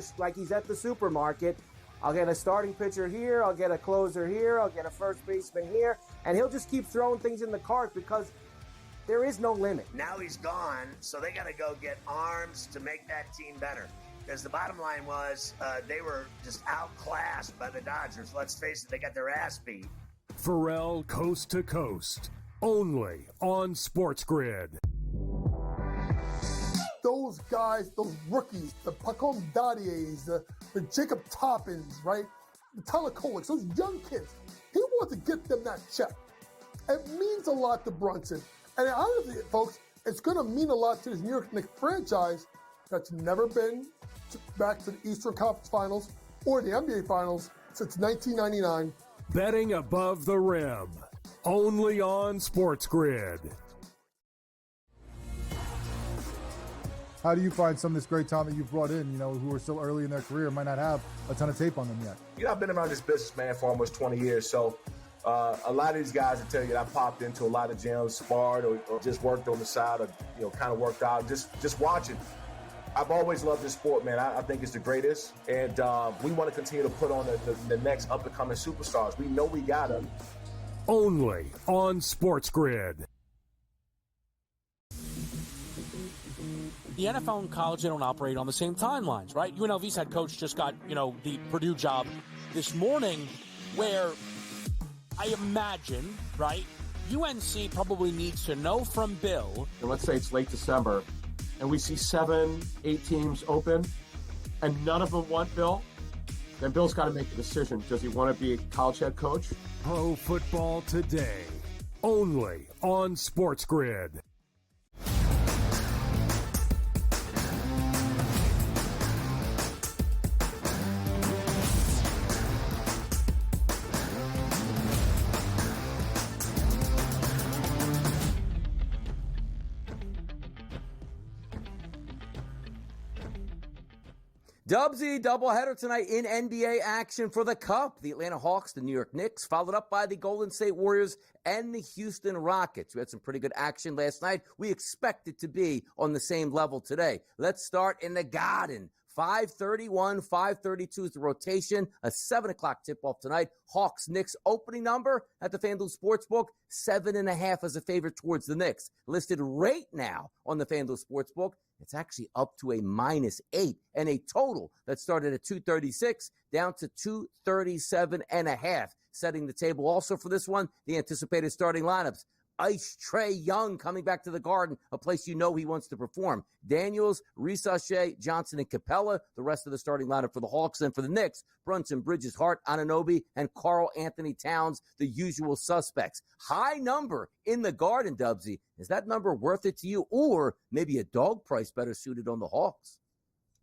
the supermarket. I'll get a starting pitcher here, I'll get a closer here, I'll get a first baseman here, and he'll just keep throwing things in the cart because there is no limit. Now he's gone, so they got to go get arms to make that team better. Because the bottom line was they were just outclassed by the Dodgers. Let's face it, they got their ass beat. Pharrell Coast to Coast, only on SportsGrid. Those guys, those rookies, the Pacom Dadiers, the Jacob Toppins, right? The Tyler Koleks, those young kids. He wants to get them that check. It means a lot to Brunson. And honestly, folks, it's going to mean a lot to this New York Knicks franchise that's never been back to the Eastern Conference Finals or the NBA Finals since 1999. Betting above the rim, only on SportsGrid. How do you find some of this great talent that you've brought in, you know, who are still early in their career, might not have a ton of tape on them yet? You know, I've been around this business, man, for almost 20 years. So a lot of these guys will tell you that I popped into a lot of gyms, sparred or just worked on the side or, you know, kind of worked out, just watching. I've always loved this sport, man. I think it's the greatest. And we want to continue to put on the next up-and-coming superstars. We know we got them. Only on SportsGrid. The NFL and college, they don't operate on the same timelines, right? UNLV's head coach just got, the Purdue job this morning, where I imagine, right, UNC probably needs to know from Bill. And let's say it's late December, and we see 7, 8 teams open, and none of them want Bill. then Bill's got to make a decision. Does he want to be a college head coach? Pro Football Today, only on SportsGrid. Dubsy doubleheader tonight in NBA action for the Cup. The Atlanta Hawks, the New York Knicks, followed up by the Golden State Warriors and the Houston Rockets. We had some pretty good action last night. We expect it to be on the same level today. Let's start in the Garden. 5:31, 5:32 is the rotation. A 7 o'clock tip-off tonight. Hawks-Knicks opening number at the FanDuel Sportsbook, 7.5 as a favorite towards the Knicks. Listed right now on the FanDuel Sportsbook. It's actually up to a -8 and a total that started at 236 down to 237.5. Setting the table also for this one, the anticipated starting lineups. Ice Trae Young coming back to the Garden, a place you know he wants to perform. Daniels, Risache, Johnson, and Capella, the rest of the starting lineup for the Hawks. And for the Knicks, Brunson, Bridges, Hart, Anunoby, and Karl Anthony Towns, the usual suspects. High number in the Garden, Dubsy. Is that number worth it to you, or maybe a dog price better suited on the Hawks?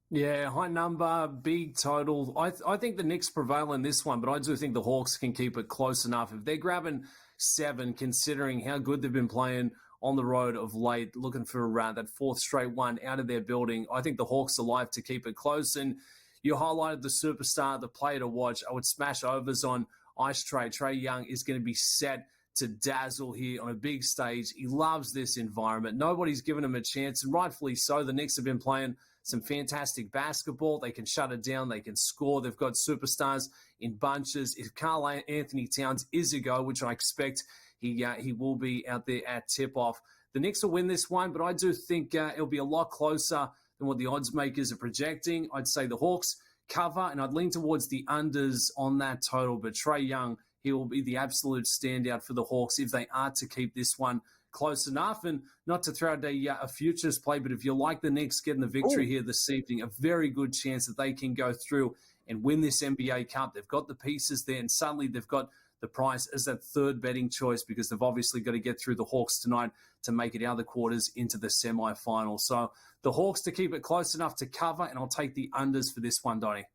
Yeah, high number, big total. I think the Knicks prevail in this one, but I do think the Hawks can keep it close enough. If they're grabbing 7, considering how good they've been playing on the road of late, looking for that fourth straight one out of their building, I think the Hawks are live to keep it close. And you highlighted the superstar, the player to watch. I would smash overs on Ice Trae. Trae Young is going to be set to dazzle here on a big stage. He loves this environment. Nobody's given him a chance, and rightfully so. The Knicks have been playing some fantastic basketball. They can shut it down. They can score. They've got superstars in bunches. If Karl Anthony Towns is a go, which I expect he will be out there at tip-off, the Knicks will win this one, but I do think it'll be a lot closer than what the odds makers are projecting. I'd say the Hawks cover, and I'd lean towards the unders on that total, but Trae Young, he will be the absolute standout for the Hawks if they are to keep this one close enough. And not to throw out a futures play, but if you like the Knicks getting the victory here this evening, a very good chance that they can go through and win this NBA Cup. They've got the pieces there, and suddenly they've got the price as that third betting choice because they've obviously got to get through the Hawks tonight to make it out of the quarters into the semifinal. So the Hawks to keep it close enough to cover, and I'll take the unders for this one, Donnie.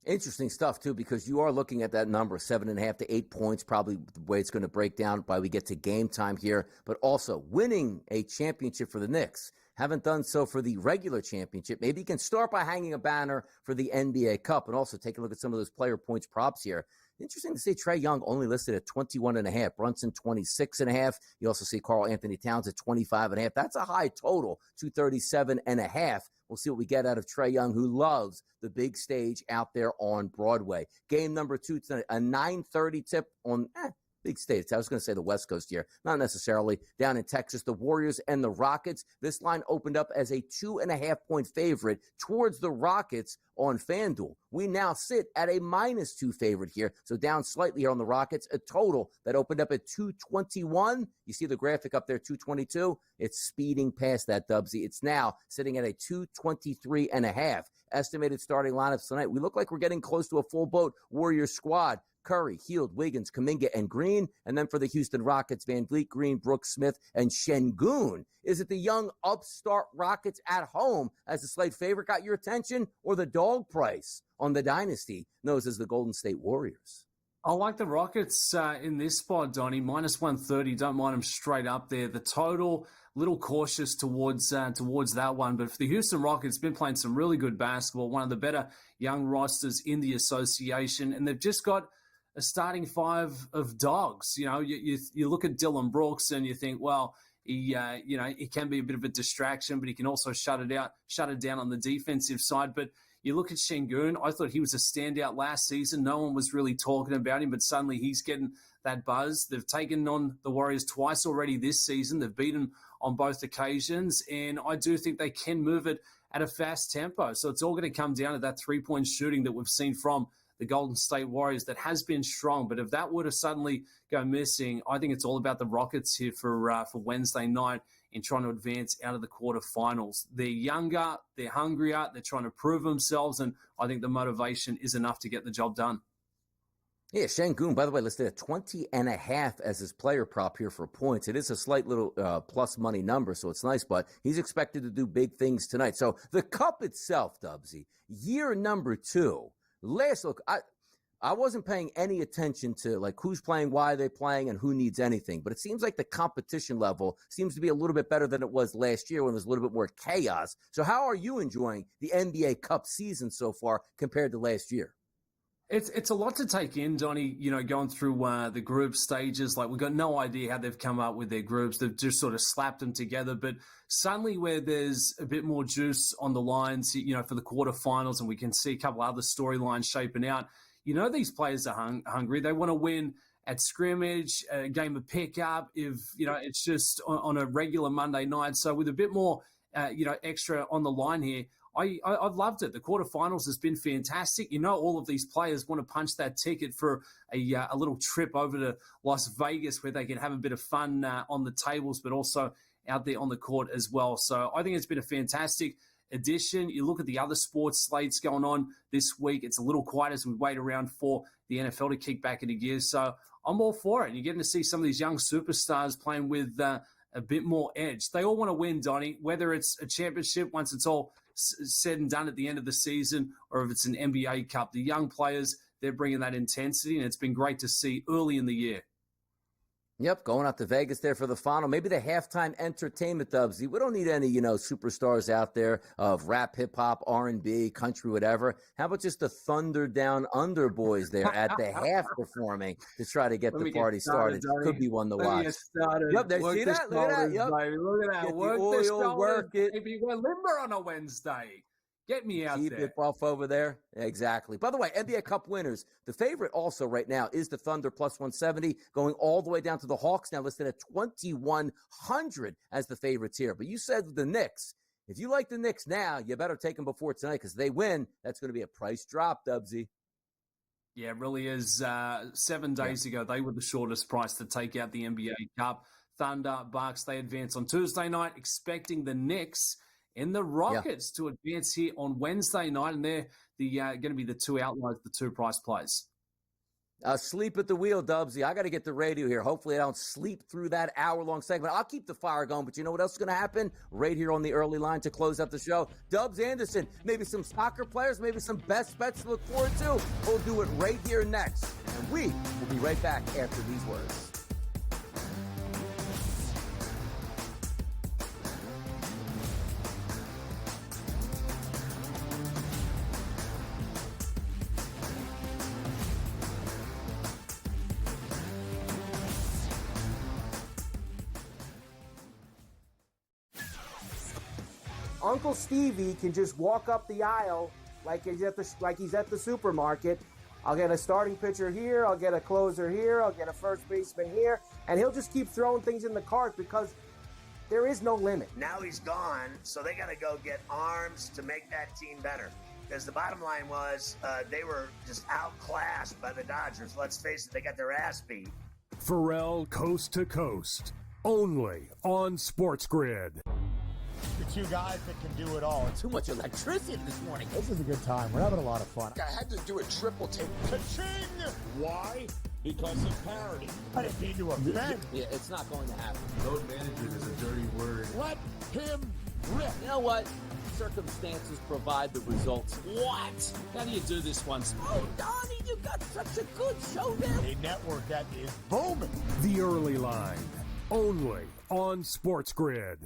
Interesting stuff, too, because you are looking at that number, 7.5 to 8 points, probably the way it's going to break down by we get to game time here, but also winning a championship for the Knicks. Haven't done so for the regular championship. Maybe you can start by hanging a banner for the NBA Cup and also take a look at some of those player points props here. Interesting to see Trae Young only listed at 21.5, Brunson 26.5. You also see Karl Anthony Towns at 25.5. That's a high total, 237.5. We'll see what we get out of Trae Young, who loves the big stage out there on Broadway. Game number 2 tonight, a 9:30 tip on big stage. I was going to say the West Coast here. Not necessarily. Down in Texas, the Warriors and the Rockets. This line opened up as a 2.5-point favorite towards the Rockets on FanDuel. We now sit at a -2 favorite here, so down slightly here on the Rockets. A total that opened up at 221. You see the graphic up there, 222. It's speeding past that, Dubsy. It's now sitting at a 223.5. Estimated starting lineups tonight. We look like we're getting close to a full boat Warriors squad. Curry, Hield, Wiggins, Kuminga, and Green. And then for the Houston Rockets, Van Vliet, Green, Brooks, Smith, and Şengün. Is it the young upstart Rockets at home as the Slate favorite got your attention, or the dog price on the dynasty known as the Golden State Warriors? I like the Rockets in this spot, Donnie. -130. Don't mind them straight up there. The total, little cautious towards that one. But for the Houston Rockets, been playing some really good basketball. One of the better young rosters in the association. And they've just got a starting 5 of dogs. You know, you look at Dylan Brooks and you think, well, he can be a bit of a distraction, but he can also shut it down on the defensive side. But you look at Şengün, I thought he was a standout last season. No one was really talking about him, but suddenly he's getting that buzz. They've taken on the Warriors twice already this season. They've beaten on both occasions, and I do think they can move it at a fast tempo. So it's all going to come down to that three-point shooting that we've seen from the Golden State Warriors that has been strong. But if that were to suddenly go missing, I think it's all about the Rockets here for Wednesday night in trying to advance out of the quarterfinals. They're younger, they're hungrier, they're trying to prove themselves, and I think the motivation is enough to get the job done. Yeah, Şengün, by the way, listed at 20.5 as his player prop here for points. It is a slight little plus money number, so it's nice, but he's expected to do big things tonight. So the Cup itself, Dubsy, year number 2. Last look, I wasn't paying any attention to like who's playing, why they're playing, and who needs anything. But it seems like the competition level seems to be a little bit better than it was last year when there was a little bit more chaos. So how are you enjoying the NBA Cup season so far compared to last year? It's a lot to take in, Donnie, going through the group stages. Like, we've got no idea how they've come up with their groups. They've just sort of slapped them together. But suddenly where there's a bit more juice on the lines, for the quarterfinals, and we can see a couple other storylines shaping out, these players are hungry. They want to win at scrimmage, a game of pickup, if, it's just on a regular Monday night. So with a bit more, extra on the line here, I've loved it. The quarterfinals has been fantastic. All of these players want to punch that ticket for a little trip over to Las Vegas where they can have a bit of fun on the tables, but also out there on the court as well. So I think it's been a fantastic edition. You look at the other sports slates going on this week. It's a little quiet as we wait around for the NFL to kick back into gear. So I'm all for it. And you're getting to see some of these young superstars playing with a bit more edge. They all want to win, Donnie, whether it's a championship once it's all said and done at the end of the season, or if it's an NBA Cup. The young players, they're bringing that intensity, and it's been great to see early in the year. Yep, going out to Vegas there for the final. Maybe the halftime entertainment, Dubsy. We don't need any, superstars out there of rap, hip-hop, R&B, country, whatever. How about just the Thunder Down Under boys there at the half performing to try to get the party started? Could be one to watch. Yep, they see that? Look at that. Yep. Look at that. Get Work the oil, the shoulders, work it. baby. We're limber on a Wednesday. Get me out Keep there. it buff over there. Exactly. By the way, NBA Cup winners. The favorite also right now is the Thunder plus 170, going all the way down to the Hawks, now listed at 2,100 as the favorites here. But you said the Knicks. If you like the Knicks now, you better take them before tonight because they win. That's going to be a price drop, Dubsy. Yeah, it really is. 7 days ago, they were the shortest price to take out the NBA Cup. Thunder, Bucks, they advance on Tuesday night, expecting the Knicks and the Rockets to advance here on Wednesday night, and they're going to be the two outliers, the two price plays. Sleep at the wheel, Dubsy. I got to get the radio here. Hopefully I don't sleep through that hour-long segment. I'll keep the fire going, but you know what else is going to happen? Right here on the early line to close out the show, Dubs Anderson, maybe some soccer players, maybe some best bets to look forward to. We'll do it right here next, and we will be right back after these words. Uncle Stevie can just walk up the aisle like he's at the supermarket. I'll get a starting pitcher here, I'll get a closer here, I'll get a first baseman here, and he'll just keep throwing things in the cart because there is no limit. Now he's gone, so they got to go get arms to make that team better. Because the bottom line was they were just outclassed by the Dodgers. Let's face it, they got their ass beat. Pharrell Coast to Coast, only on SportsGrid. The two guys that can do it all. Too much electricity this morning. This is a good time. We're having a lot of fun. I had to do a triple take. Ka-ching! Why? Because of parity. I didn't mean to offend. Yeah, it's not going to happen. Load management is a dirty word. Let him rip. You know what? Circumstances provide the results. What? How do you do this once? Oh, Donnie, you got such a good show there. A network that is booming. The Early Line, only on SportsGrid.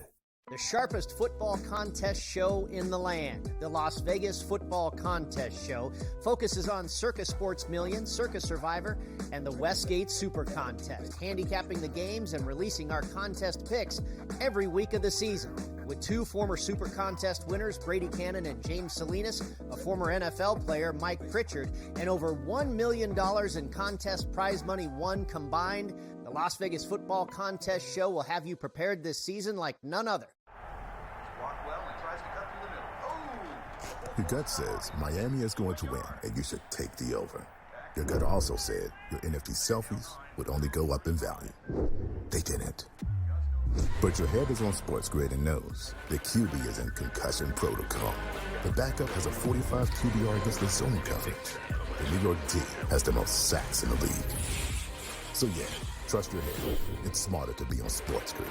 The sharpest football contest show in the land, the Las Vegas Football Contest Show, focuses on Circa Sports Million, Circa Survivor, and the Westgate Super Contest, handicapping the games and releasing our contest picks every week of the season. With two former Super Contest winners, Brady Cannon and James Salinas, a former NFL player, Mike Pritchard, and over $1 million in contest prize money won combined, the Las Vegas Football Contest Show will have you prepared this season like none other. Walk well and tries to cut through the middle. Oh! Your gut says Miami is going to win, and you should take the over. Your gut also said your NFT selfies would only go up in value. They didn't. But your head is on SportsGrid and knows the QB is in concussion protocol. The backup has a 45 QBR against the zone coverage. The New York D has the most sacks in the league. So yeah, trust your head. It's smarter to be on SportsGrid.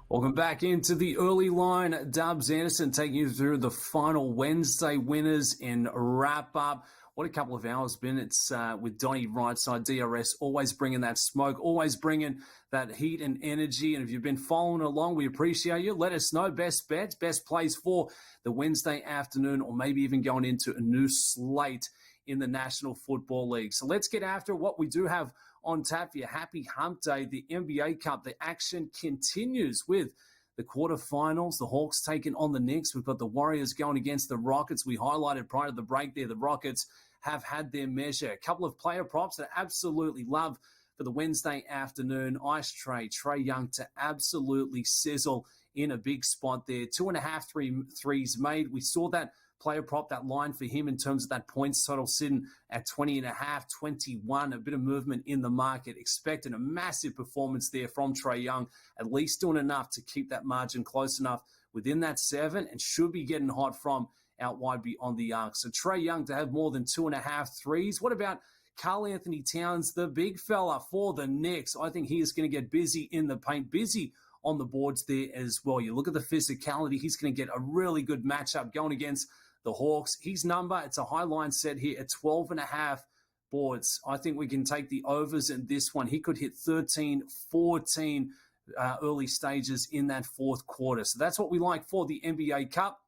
Welcome back into the early line. Dubs Anderson taking you through the final Wednesday winners and wrap up. What a couple of hours been. It's with Donnie right side, DRS, always bringing that smoke, always bringing that heat and energy. And if you've been following along, we appreciate you. Let us know best bets, best plays for the Wednesday afternoon, or maybe even going into a new slate in the National Football League. So let's get after what we do have on tap for your happy hump day. The NBA Cup, the action continues with the quarterfinals. The Hawks taking on the Knicks. We've got the Warriors going against the Rockets. We highlighted prior to the break there, the Rockets have had their measure. A couple of player props that I absolutely love for the Wednesday afternoon. Ice Trae Young to absolutely sizzle in a big spot there. 2.5 threes made. We saw that player prop, that line for him in terms of that points total sitting at 20.5, 21, a bit of movement in the market. Expecting a massive performance there from Trae Young, at least doing enough to keep that margin close enough within that 7, and should be getting hot from out wide beyond the arc. So Trae Young to have more than 2.5 threes. What about Karl Anthony Towns, the big fella for the Knicks? I think he is going to get busy in the paint, busy on the boards there as well. You look at the physicality, he's going to get a really good matchup going against the Hawks. His number, it's a high line set here at 12.5 boards. I think we can take the overs in this one. He could hit 13, 14 early stages in that fourth quarter. So that's what we like for the NBA Cup.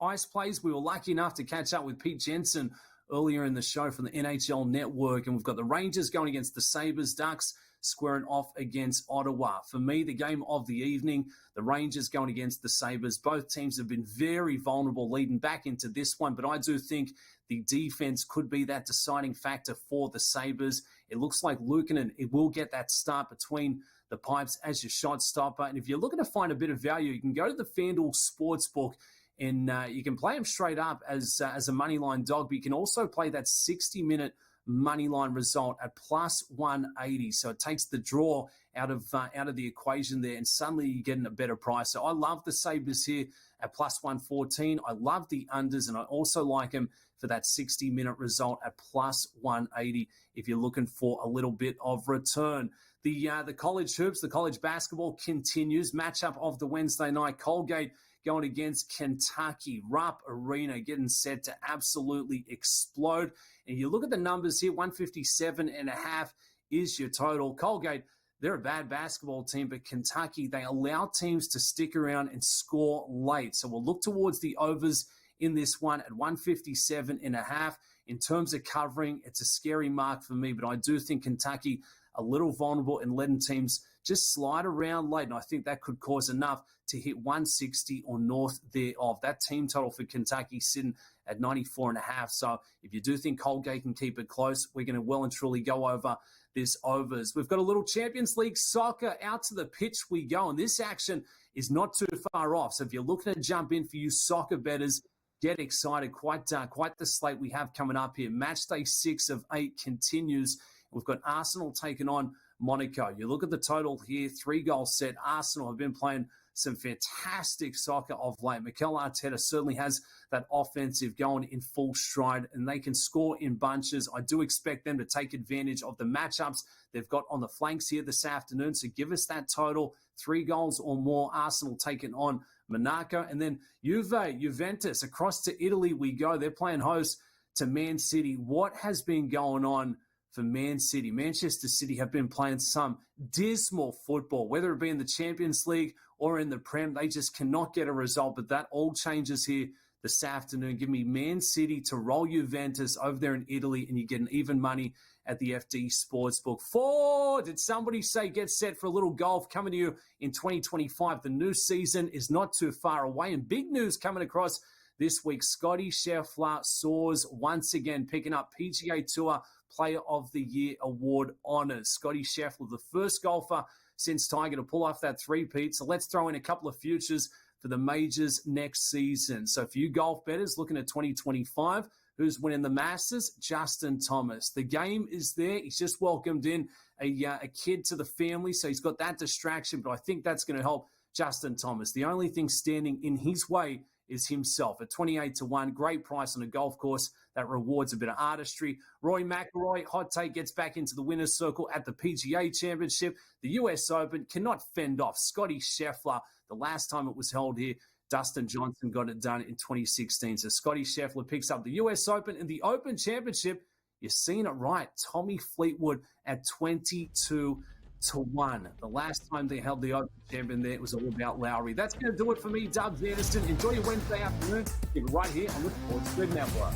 Ice plays, we were lucky enough to catch up with Pete Jensen earlier in the show from the NHL Network, and we've got the Rangers going against the Sabres, Ducks squaring off against Ottawa. For me, the game of the evening, the Rangers going against the Sabres. Both teams have been very vulnerable leading back into this one, but I do think the defense could be that deciding factor for the Sabres. It looks like Luukkonen, it will get that start between the pipes as your shot stopper. And if you're looking to find a bit of value, you can go to the FanDuel Sportsbook, and you can play them straight up as a moneyline dog, but you can also play that 60-minute moneyline result at plus 180. So it takes the draw out of the equation there, and suddenly you're getting a better price. So I love the Sabres here at plus 114. I love the unders, and I also like them for that 60-minute result at plus 180 if you're looking for a little bit of return. The college hoops, the college basketball continues. Matchup of the Wednesday night, Colgate going against Kentucky. Rupp Arena getting set to absolutely explode. And you look at the numbers here, 157.5 is your total. Colgate, they're a bad basketball team, but Kentucky, they allow teams to stick around and score late. So we'll look towards the overs in this one at 157.5. In terms of covering, it's a scary mark for me, but I do think Kentucky a little vulnerable and letting teams just slide around late. And I think that could cause enough to hit 160 or north thereof. That team total for Kentucky sitting at 94.5. So if you do think Colgate can keep it close, we're going to well and truly go over this overs. We've got a little Champions League soccer. Out to the pitch we go. And this action is not too far off. So if you're looking to jump in for you soccer bettors, get excited. Quite the slate we have coming up here. Match day 6 of 8 continues. We've got Arsenal taking on Monaco. You look at the total here, 3 goals set. Arsenal have been playing some fantastic soccer of late. Mikel Arteta certainly has that offensive going in full stride, and they can score in bunches. I do expect them to take advantage of the matchups they've got on the flanks here this afternoon. So give us that total, 3 goals or more. Arsenal taking on Monaco. And then Juventus, across to Italy we go. They're playing host to Man City. What has been going on for Man City? Manchester City have been playing some dismal football, whether it be in the Champions League or in the Prem. They just cannot get a result, but that all changes here this afternoon. Give me Man City to roll Juventus over there in Italy, and you get an even money at the FD Sportsbook. 4, did somebody say get set for a little golf coming to you in 2025? The new season is not too far away, and big news coming across this week. Scottie Scheffler soars once again, picking up PGA Tour Player of the Year award honors. Scottie Scheffler, the first golfer since Tiger to pull off that three-peat. So let's throw in a couple of futures for the majors next season. So for you golf bettors looking at 2025, who's winning the Masters? Justin Thomas. The game is there. He's just welcomed in a kid to the family, so he's got that distraction, but I think that's going to help Justin Thomas. The only thing standing in his way is himself. At 28-1, great price on a golf course that rewards a bit of artistry. Rory McIlroy, hot take, gets back into the winner's circle at the PGA Championship. The US Open cannot fend off Scottie Scheffler. The last time it was held here, Dustin Johnson got it done in 2016. So Scottie Scheffler picks up the US Open and the Open Championship. You're seeing it right. Tommy Fleetwood at 22-1. The last time they held the Open Champion there, it was all about Lowry. That's going to do it for me, Dubs Anderson. Enjoy your Wednesday afternoon. Keep it right here on the SportsGrid Network.